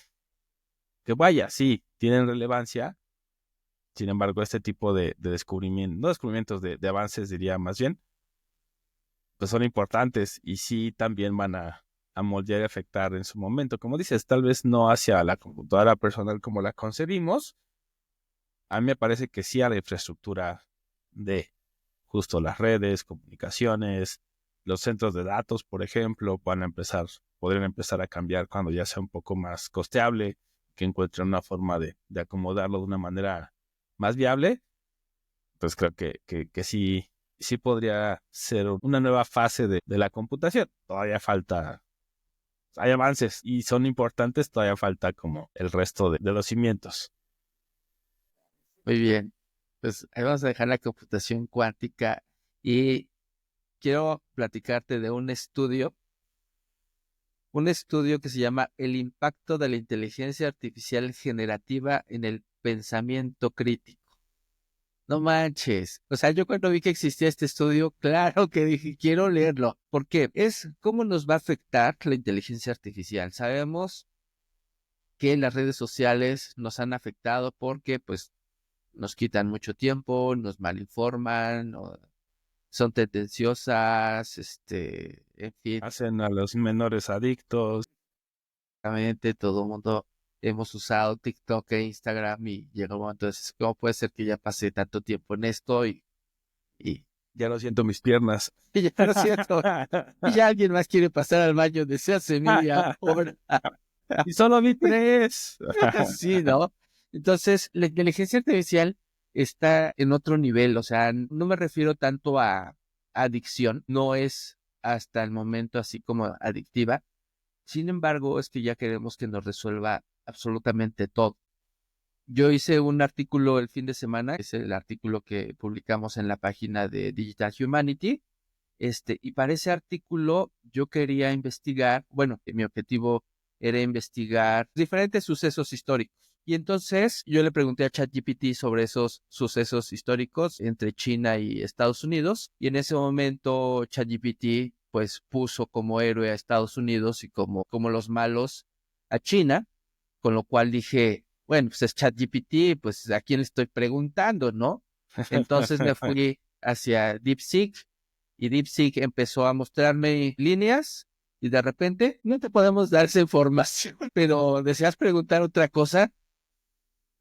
que vaya, sí, tienen relevancia. Sin embargo, este tipo de descubrimientos, no descubrimientos, de avances diría más bien, pues son importantes y sí también van a moldear y afectar en su momento. Como dices, tal vez no hacia la computadora personal como la concebimos. A mí me parece que sí a la infraestructura de justo las redes, comunicaciones, los centros de datos, por ejemplo, podrían empezar a cambiar cuando ya sea un poco más costeable, que encuentren una forma de acomodarlo de una manera más viable. Pues creo que sí, sí podría ser una nueva fase de la computación. Todavía falta, hay avances y son importantes, todavía falta como el resto de los cimientos. Muy bien. Pues ahí vamos a dejar la computación cuántica y quiero platicarte de un estudio que se llama El impacto de la inteligencia artificial generativa en el pensamiento crítico. No manches. O sea, yo cuando vi que existía este estudio, claro que dije, quiero leerlo. ¿Por qué? Es cómo nos va a afectar la inteligencia artificial. Sabemos que las redes sociales nos han afectado porque, pues, nos quitan mucho tiempo, nos malinforman, son tendenciosas, en fin, Hacen a los menores adictos. realmente todo el mundo hemos usado TikTok e Instagram y llega un momento de decir, ¿cómo puede ser que ya pasé tanto tiempo en esto y, Ya no siento mis piernas. y ya no es cierto? Y ya alguien más quiere pasar al baño desde hace media hora. Y solo vi tres. Sí, ¿no? Entonces, la inteligencia artificial está en otro nivel, o sea, no me refiero tanto a adicción, no es hasta el momento así como adictiva. Sin embargo, es que ya queremos que nos resuelva absolutamente todo. Yo hice un artículo el fin de semana, es el artículo que publicamos en la página de Digital Humanity, y para ese artículo yo quería investigar, bueno, mi objetivo era investigar diferentes sucesos históricos. Y entonces yo le pregunté a ChatGPT sobre esos sucesos históricos entre China y Estados Unidos. Y en ese momento ChatGPT pues puso como héroe a Estados Unidos y como los malos a China. Con lo cual dije, bueno, pues es ChatGPT, pues a quién le estoy preguntando, ¿no? Entonces me fui hacia DeepSeek y DeepSeek empezó a mostrarme líneas y de repente no te podemos dar esa información, pero deseas preguntar otra cosa.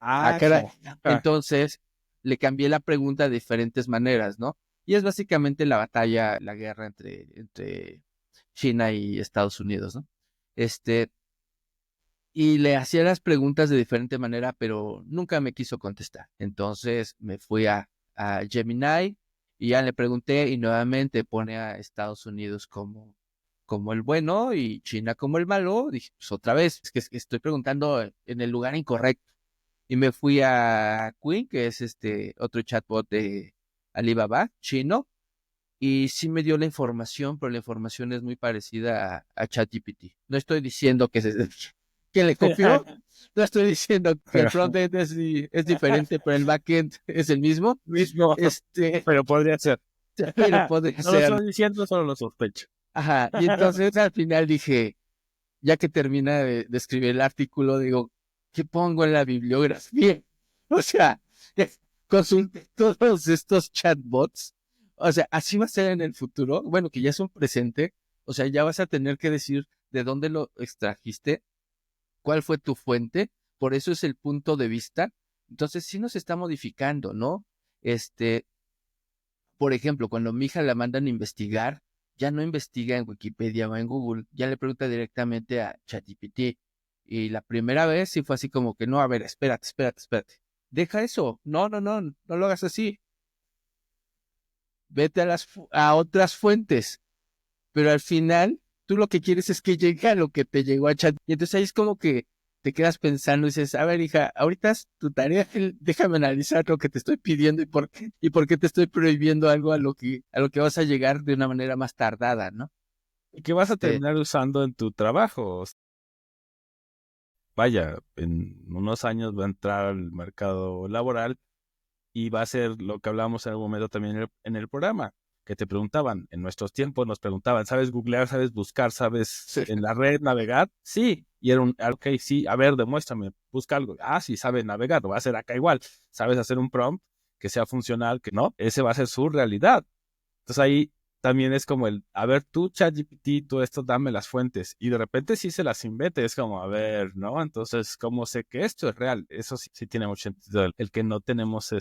Ah, caray. Como, Entonces le cambié la pregunta de diferentes maneras, ¿no? Y es básicamente la batalla, la guerra entre China y Estados Unidos, ¿no? Y le hacía las preguntas de diferente manera, pero nunca me quiso contestar. Entonces me fui a Gemini y ya le pregunté y nuevamente pone a Estados Unidos como el bueno y China como el malo. Dije, pues otra vez, es que estoy preguntando en el lugar incorrecto. Y me fui a Queen, que es este otro chatbot de Alibaba, chino, y sí me dio la información, pero la información es muy parecida a ChatGPT. No estoy diciendo que le copió, no estoy diciendo que el frontend es diferente, pero el backend es el mismo. mismo, pero podría ser. Pero podría No lo ser. estoy diciendo, solo lo sospecho. Ajá, y entonces al final dije, ya que termina de escribir el artículo, digo, ¿qué pongo en la bibliografía? O sea, consulte todos estos chatbots. O sea, así va a ser en el futuro. Bueno, que ya es un presente. O sea, ya vas a tener que decir de dónde lo extrajiste, cuál fue tu fuente. Por eso es el punto de vista. Entonces, sí nos está modificando, ¿no? Por ejemplo, cuando mi hija la mandan a investigar, ya no investiga en Wikipedia o en Google, ya le pregunta directamente a ChatGPT. Y la primera vez sí fue así como que, no, a ver, espérate. Deja eso. No lo hagas así. Vete a otras fuentes. Pero al final, tú lo que quieres es que llegue a lo que te llegó a Chat. Y entonces ahí es como que te quedas pensando y dices, a ver, hija, ahorita es tu tarea, déjame analizar lo que te estoy pidiendo y por qué te estoy prohibiendo algo a lo que vas a llegar de una manera más tardada, ¿no? Y que vas a Este, terminar usando en tu trabajo. Vaya, en unos años va a entrar al mercado laboral y va a ser lo que hablamos en algún momento también en el programa, que te preguntaban, en nuestros tiempos nos preguntaban, ¿sabes googlear, sabes buscar, sabes sí. en la red navegar? Sí, y era ok, sí, a ver, demuéstrame, busca algo. Ah, sí, sabe navegar, lo va a hacer acá igual. ¿Sabes hacer un prompt que sea funcional? Que no, ese va a ser su realidad. Entonces ahí también es como a ver, tú, ChatGPT, tú esto, dame las fuentes. Y de repente sí se las invente, es como, a ver, ¿no? Entonces, ¿cómo sé que esto es real? Eso sí, sí tiene mucho sentido. El que no tenemos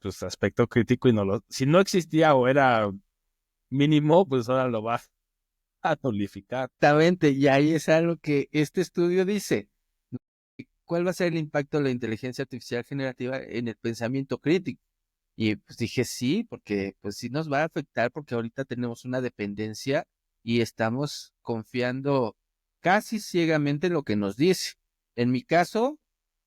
pues, aspecto crítico y si no existía o era mínimo, pues ahora lo va a nulificar. Exactamente, y ahí es algo que este estudio dice. ¿Cuál va a ser el impacto de la inteligencia artificial generativa en el pensamiento crítico? Y pues dije sí, porque pues sí nos va a afectar porque ahorita tenemos una dependencia y estamos confiando casi ciegamente en lo que nos dice. En mi caso,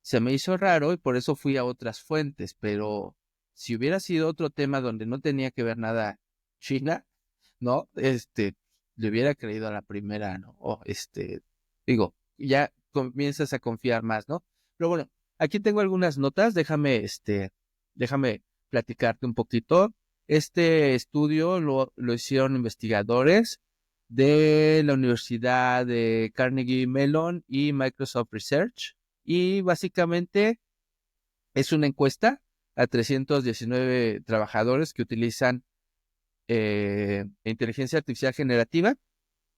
se me hizo raro y por eso fui a otras fuentes, pero si hubiera sido otro tema donde no tenía que ver nada China, ¿no? Le hubiera creído a la primera, ¿no? O digo, ya comienzas a confiar más, ¿no? Pero bueno, aquí tengo algunas notas, déjame platicarte un poquito. Este estudio lo hicieron investigadores de la Universidad de Carnegie Mellon y Microsoft Research. Y básicamente es una encuesta a 319 trabajadores que utilizan inteligencia artificial generativa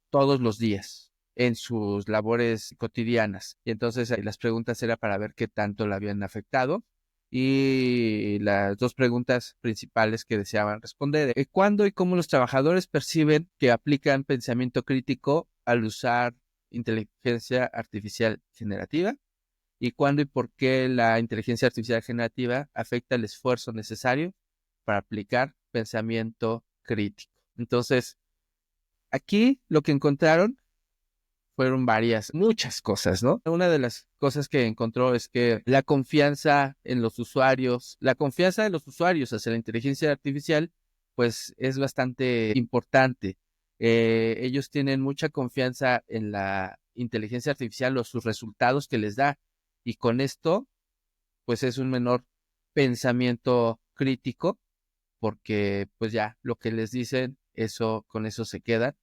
todos los días en sus labores cotidianas. Y entonces las preguntas era para ver qué tanto la habían afectado. Y las dos preguntas principales que deseaban responder: ¿cuándo y cómo los trabajadores perciben que aplican pensamiento crítico al usar inteligencia artificial generativa? ¿Y cuándo y por qué la inteligencia artificial generativa afecta el esfuerzo necesario para aplicar pensamiento crítico? Entonces, aquí lo que encontraron fueron muchas cosas, ¿no? Una de las cosas que encontró es que la confianza de los usuarios hacia la inteligencia artificial, pues es bastante importante. Ellos tienen mucha confianza en la inteligencia artificial o sus resultados que les da, y con esto, pues es un menor pensamiento crítico, porque pues ya lo que les dicen, con eso se quedan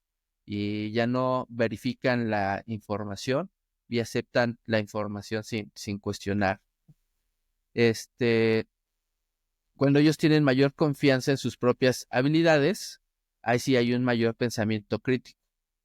y ya no verifican la información y aceptan la información sin cuestionar. Este, Cuando ellos tienen mayor confianza en sus propias habilidades, ahí sí hay un mayor pensamiento crítico,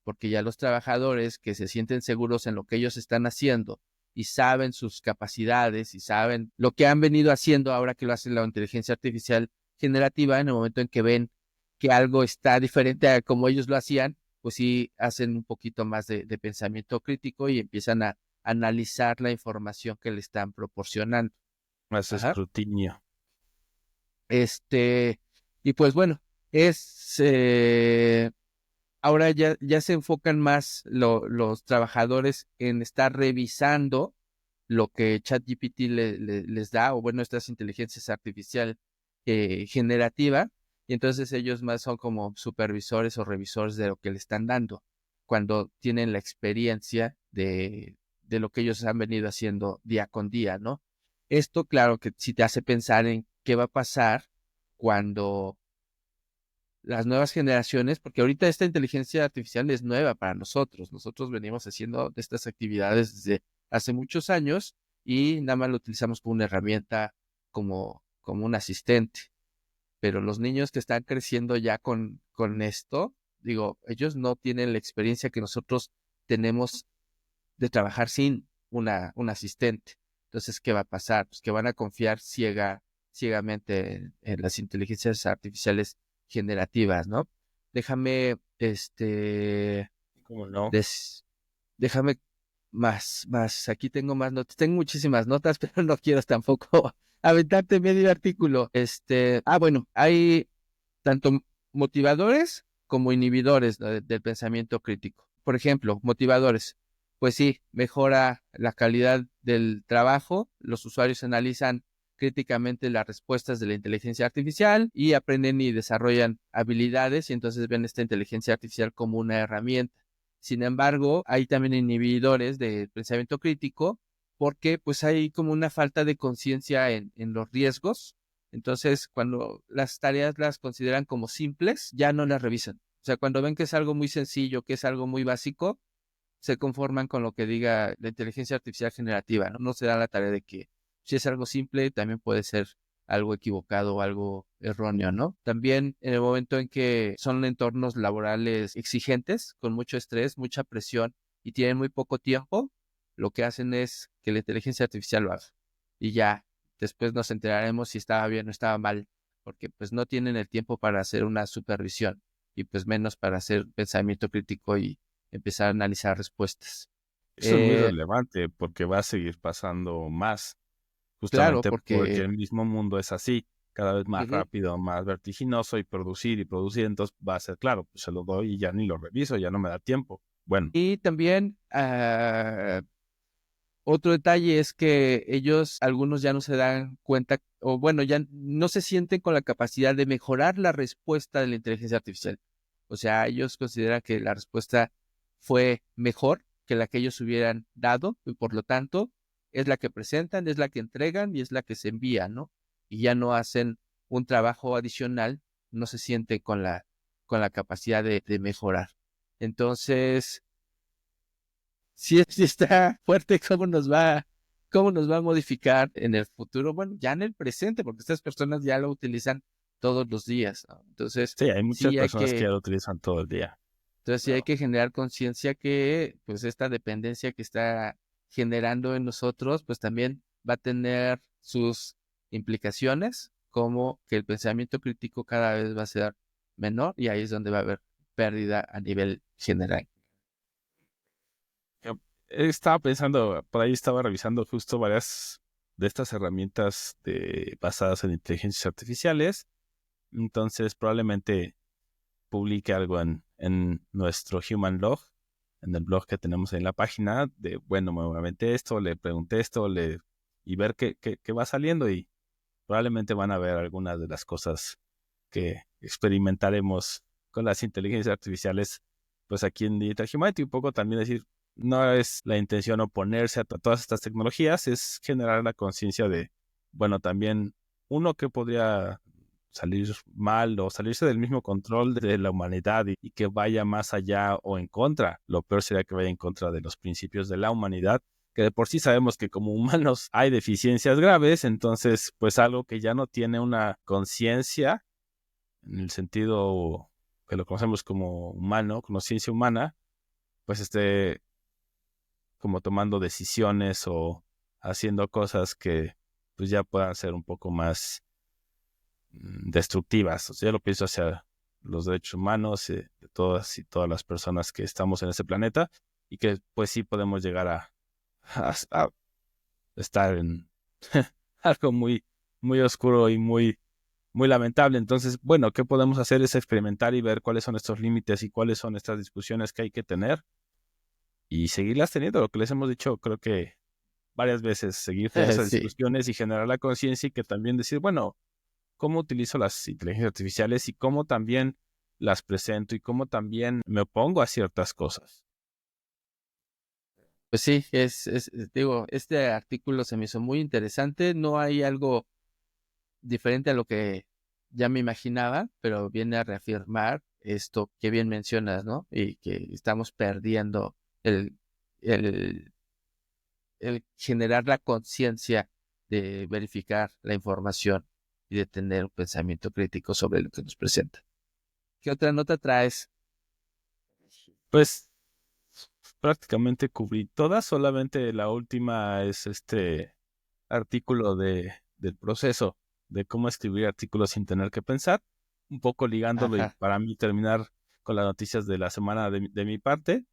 porque ya los trabajadores que se sienten seguros en lo que ellos están haciendo y saben sus capacidades y saben lo que han venido haciendo ahora que lo hace la inteligencia artificial generativa, en el momento en que ven que algo está diferente a como ellos lo hacían, pues sí hacen un poquito más de pensamiento crítico y empiezan a analizar la información que le están proporcionando. Más Ajá. escrutinio. Este, y pues bueno, ahora ya se enfocan más los trabajadores en estar revisando lo que ChatGPT les da, o bueno, estas inteligencias artificial generativa, y entonces ellos más son como supervisores o revisores de lo que le están dando, cuando tienen la experiencia de lo que ellos han venido haciendo día con día, ¿no? Esto, claro, que sí te hace pensar en qué va a pasar cuando las nuevas generaciones, porque ahorita esta inteligencia artificial es nueva para nosotros. Nosotros venimos haciendo estas actividades desde hace muchos años y nada más lo utilizamos como una herramienta, como un asistente. Pero los niños que están creciendo ya con esto, digo, ellos no tienen la experiencia que nosotros tenemos de trabajar sin un asistente. Entonces, ¿qué va a pasar? Pues que van a confiar ciegamente en las inteligencias artificiales generativas, ¿no? Déjame, ¿Cómo no? des- déjame aquí tengo más notas, tengo muchísimas notas, pero no quiero tampoco aventarte medio artículo. Bueno, hay tanto motivadores como inhibidores, ¿no?, del pensamiento crítico. Por ejemplo, motivadores. pues sí, mejora la calidad del trabajo. Los usuarios analizan críticamente las respuestas de la inteligencia artificial y aprenden y desarrollan habilidades y entonces ven esta inteligencia artificial como una herramienta. Sin embargo, hay también inhibidores de pensamiento crítico porque pues hay como una falta de conciencia en los riesgos. Entonces, cuando las tareas las consideran como simples, ya no las revisan. O sea, cuando ven que es algo muy sencillo, que es algo muy básico, se conforman con lo que diga la inteligencia artificial generativa, ¿no? No se da la tarea de que si es algo simple, también puede ser algo equivocado o algo erróneo, ¿no? También en el momento en que son entornos laborales exigentes, con mucho estrés, mucha presión y tienen muy poco tiempo, lo que hacen es que la inteligencia artificial lo haga. Y ya, después nos enteraremos si estaba bien o estaba mal, porque pues no tienen el tiempo para hacer una supervisión y pues menos para hacer pensamiento crítico y empezar a analizar respuestas. Eso es muy Eh, relevante porque va a seguir pasando más, claro, justamente porque porque el mismo mundo es así, cada vez más ujú. rápido, más vertiginoso y producir, entonces va a ser claro, pues se lo doy y ya ni lo reviso, ya no me da tiempo. Bueno, Y también otro detalle es que ellos, algunos ya no se dan cuenta, o bueno, ya no se sienten con la capacidad de mejorar la respuesta de la inteligencia artificial. O sea, ellos consideran que la respuesta fue mejor que la que ellos hubieran dado y por lo tanto es la que presentan, es la que entregan y es la que se envía, ¿no? Y ya no hacen un trabajo adicional, no se sienten con la capacidad de mejorar. Entonces, sí está fuerte cómo nos va a modificar en el futuro, bueno, ya en el presente, porque estas personas ya lo utilizan todos los días, ¿no? Entonces, sí, hay muchas sí hay personas que ya que, lo utilizan todo el día. entonces sí hay Claro. que generar conciencia que, pues, esta dependencia que está generando en nosotros, pues también va a tener sus implicaciones, como que el pensamiento crítico cada vez va a ser menor y ahí es donde va a haber pérdida a nivel general. Yo estaba pensando, por ahí estaba revisando justo varias de estas herramientas basadas en inteligencias artificiales, entonces probablemente publique algo en nuestro Human Log, en el blog que tenemos en la página, de, bueno, me aventé esto, le pregunté esto, y ver qué va saliendo y probablemente van a ver algunas de las cosas que experimentaremos con las inteligencias artificiales, pues aquí en Digital Humanity, un poco también decir, no es la intención oponerse a todas estas tecnologías, es generar la conciencia de, bueno, también uno que podría salir mal o salirse del mismo control de la humanidad y que vaya más allá o en contra. Lo peor sería que vaya en contra de los principios de la humanidad, que de por sí sabemos que como humanos hay deficiencias graves, entonces pues algo que ya no tiene una conciencia en el sentido que lo conocemos como humano, conciencia humana, pues esté como tomando decisiones o haciendo cosas que pues ya puedan ser un poco más destructivas. O sea, yo lo pienso hacia los derechos humanos de todas y todas las personas que estamos en este planeta y que pues sí podemos llegar a estar en algo muy oscuro y muy lamentable. Entonces, bueno, ¿qué podemos hacer? Es experimentar y ver cuáles son estos límites y cuáles son estas discusiones que hay que tener y seguirlas teniendo. Lo que les hemos dicho, creo que varias veces, seguir teniendo esas Sí. discusiones y generar la conciencia y que también decir, bueno, ¿cómo utilizo las inteligencias artificiales y cómo también las presento y cómo también me opongo a ciertas cosas? Pues sí, digo, este artículo se me hizo muy interesante. No hay algo diferente a lo que ya me imaginaba, pero viene a reafirmar esto que bien mencionas, ¿no? Y que estamos perdiendo el, el, el generar la conciencia de verificar la información y de tener un pensamiento crítico sobre lo que nos presenta. ¿Qué otra nota traes? Pues prácticamente cubrí todas, solamente la última es este artículo del proceso de cómo escribir artículos sin tener que pensar, un poco ligándolo y Ajá. para mí terminar con las noticias de la semana de mi parte,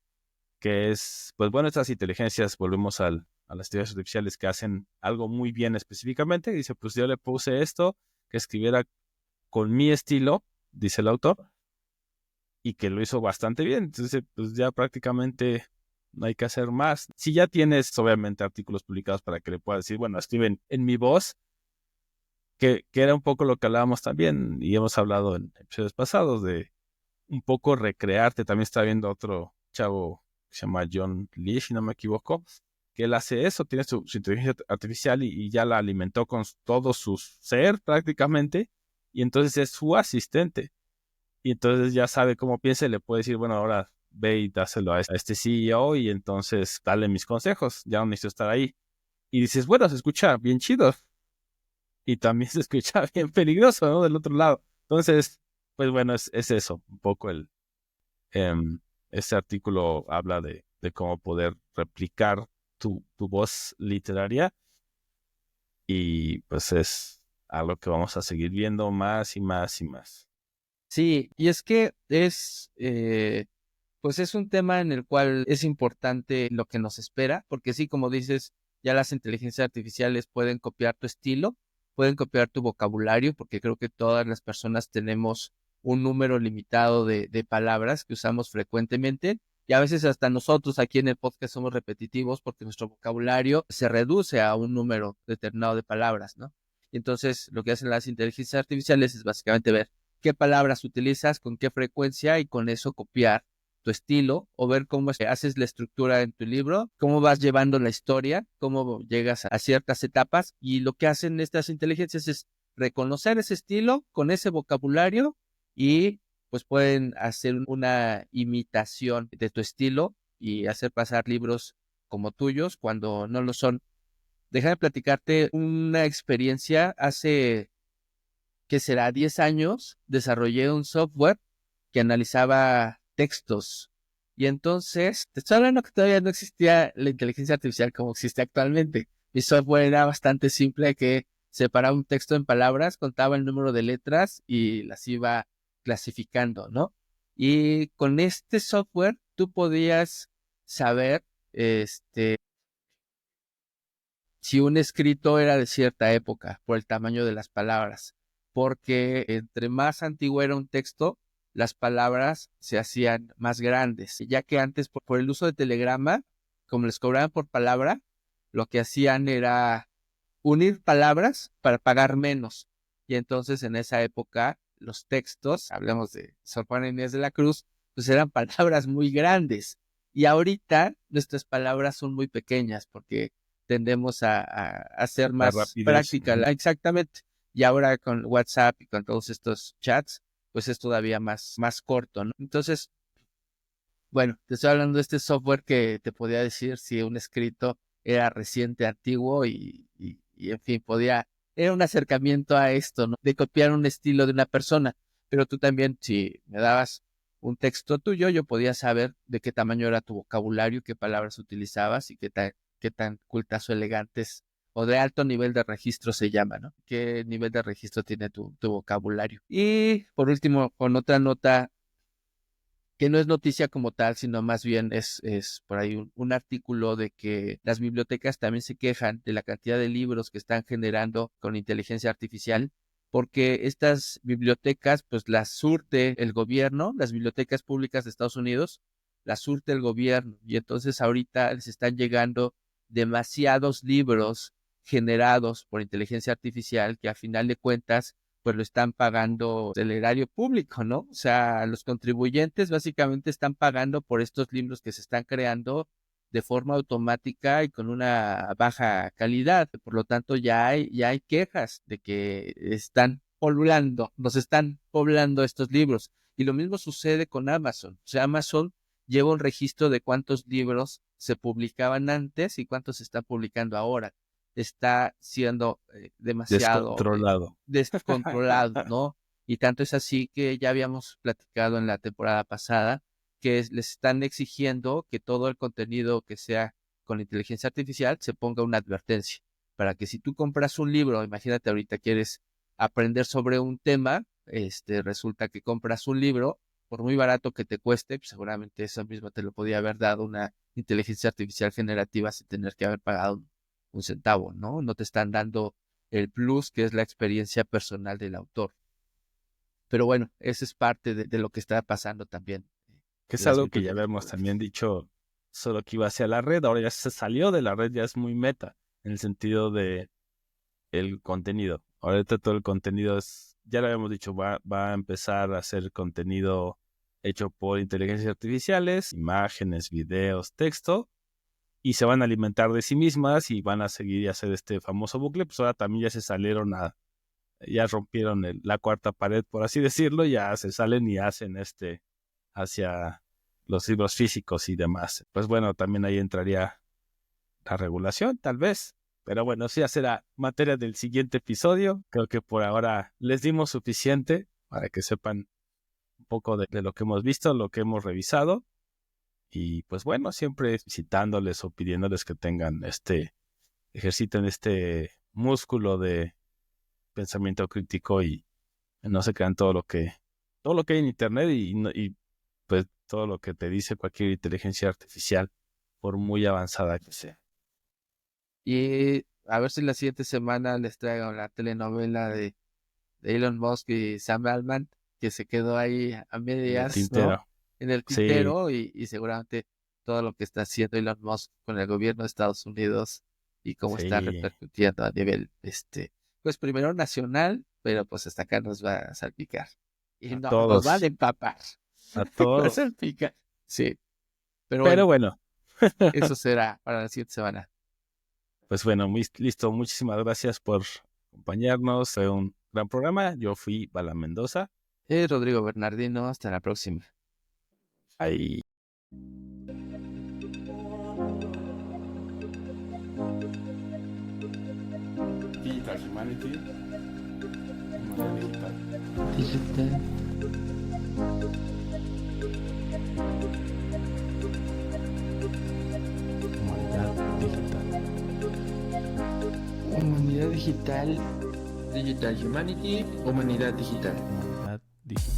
que es, pues bueno, estas inteligencias, volvemos a las inteligencias artificiales que hacen algo muy bien específicamente, dice, pues yo le puse esto, que escribiera con mi estilo, dice el autor, y que lo hizo bastante bien, entonces pues ya prácticamente no hay que hacer más. Si ya tienes, obviamente, artículos publicados para que le puedas decir, bueno, escriben en mi voz, que era un poco lo que hablábamos también y hemos hablado en episodios pasados de un poco recrearte. También está viendo otro chavo que se llama John Lee, si no me equivoco, que él hace eso, tiene su inteligencia artificial y ya la alimentó con todo su ser prácticamente, y entonces es su asistente. Y entonces ya sabe cómo piensa y le puede decir, bueno, ahora ve y dáselo a este CEO y entonces dale mis consejos, ya no necesito estar ahí. Y dices, bueno, se escucha bien chido y también se escucha bien peligroso, ¿no? Del otro lado. Entonces, pues bueno, es eso, un poco este artículo habla de cómo poder replicar tu voz literaria y pues es algo que vamos a seguir viendo más y más y más. Sí, y es que pues es un tema en el cual es importante lo que nos espera, porque sí, como dices, ya las inteligencias artificiales pueden copiar tu estilo, pueden copiar tu vocabulario, porque creo que todas las personas tenemos un número limitado de palabras que usamos frecuentemente, y a veces hasta nosotros aquí en el podcast somos repetitivos porque nuestro vocabulario se reduce a un número determinado de palabras, ¿no? Y entonces lo que hacen las inteligencias artificiales es básicamente ver qué palabras utilizas, con qué frecuencia y con eso copiar tu estilo o ver cómo haces la estructura en tu libro, cómo vas llevando la historia, cómo llegas a ciertas etapas y lo que hacen estas inteligencias es reconocer ese estilo con ese vocabulario y pues pueden hacer una imitación de tu estilo y hacer pasar libros como tuyos cuando no lo son. Déjame platicarte una experiencia hace que será 10 años, desarrollé un software que analizaba textos. Y entonces, te estoy hablando que todavía no existía la inteligencia artificial como existe actualmente. Mi software era bastante simple que separaba un texto en palabras, contaba el número de letras y las iba clasificando, ¿no? Y con este software tú podías saber, si un escrito era de cierta época por el tamaño de las palabras, porque entre más antiguo era un texto, las palabras se hacían más grandes, ya que antes por el uso de telegrama, como les cobraban por palabra, lo que hacían era unir palabras para pagar menos. Y entonces en esa época los textos, hablamos de Sor Juana Inés de la Cruz, pues eran palabras muy grandes. Y ahorita nuestras palabras son muy pequeñas porque tendemos a hacer La más rapidez. práctica. Exactamente. Y ahora con WhatsApp y con todos estos chats, pues es todavía más corto, ¿no? Entonces, bueno, te estoy hablando de este software que te podía decir si un escrito era reciente, antiguo y en fin, era un acercamiento a esto, ¿no? De copiar un estilo de una persona. Pero tú también, si me dabas un texto tuyo, yo podía saber de qué tamaño era tu vocabulario, qué palabras utilizabas y qué tan cultas o elegantes o de alto nivel de registro se llama, ¿no? ¿Qué nivel de registro tiene tu vocabulario? Y por último, con otra nota que no es noticia como tal, sino más bien es por ahí un artículo de que las bibliotecas también se quejan de la cantidad de libros que están generando con inteligencia artificial, porque estas bibliotecas pues las surte el gobierno, las bibliotecas públicas de Estados Unidos, las surte el gobierno, y entonces ahorita les están llegando demasiados libros generados por inteligencia artificial que a final de cuentas pues lo están pagando del erario público, ¿no? O sea, los contribuyentes básicamente están pagando por estos libros que se están creando de forma automática y con una baja calidad. Por lo tanto, ya hay quejas de que nos están poblando estos libros. Y lo mismo sucede con Amazon. O sea, Amazon lleva un registro de cuántos libros se publicaban antes y cuántos se están publicando ahora. Está siendo demasiado Descontrolado. descontrolado, ¿no? Y tanto es así que ya habíamos platicado en la temporada pasada que les están exigiendo que todo el contenido que sea con inteligencia artificial se ponga una advertencia para que si tú compras un libro, imagínate ahorita quieres aprender sobre un tema, resulta que compras un libro, por muy barato que te cueste, pues seguramente eso mismo te lo podía haber dado una inteligencia artificial generativa sin tener que haber pagado un centavo, ¿no? No te están dando el plus que es la experiencia personal del autor. Pero bueno, eso es parte de lo que está pasando también Que es en las algo que ya bibliotecas habíamos públicas. también dicho solo que iba hacia la red, ahora ya se salió de la red, ya es muy meta, en el sentido de el contenido. Ahorita todo el contenido es, ya lo habíamos dicho, va a empezar a hacer contenido hecho por inteligencias artificiales, imágenes, videos, texto, y se van a alimentar de sí mismas y van a seguir y hacer este famoso bucle. Pues ahora también ya se salieron ya rompieron la cuarta pared, por así decirlo, ya se salen y hacen hacia los libros físicos y demás. Pues bueno, también ahí entraría la regulación, tal vez. Pero bueno, sí, ya será materia del siguiente episodio. Creo que por ahora les dimos suficiente para que sepan un poco de lo que hemos visto, lo que hemos revisado. Y pues bueno, siempre citándoles o pidiéndoles que tengan ejerciten este músculo de pensamiento crítico y no se crean todo lo que hay en internet y pues todo lo que te dice cualquier inteligencia artificial, por muy avanzada que sea. Y a ver si la siguiente semana les traigo la telenovela de Elon Musk y Sam Altman, que se quedó ahí a medias, Tintero. ¿no? En el Sí. tintero y seguramente todo lo que está haciendo Elon Musk con el gobierno de Estados Unidos y cómo está Sí. repercutiendo a nivel, pues primero nacional, pero pues hasta acá nos va a salpicar. Y A no, todos. nos van a empapar. A Va a todos. salpicar. Sí. Pero Pero bueno, bueno, eso será para la siguiente semana. pues bueno, listo. Muchísimas gracias por acompañarnos. Fue un gran programa. Yo fui Bala Mendoza. Rodrigo Bernardino, hasta la próxima. Ahí. Digital Humanity. Humanidad digital. Humanidad digital. Digital Humanity. Humanidad digital. Humanidad digital.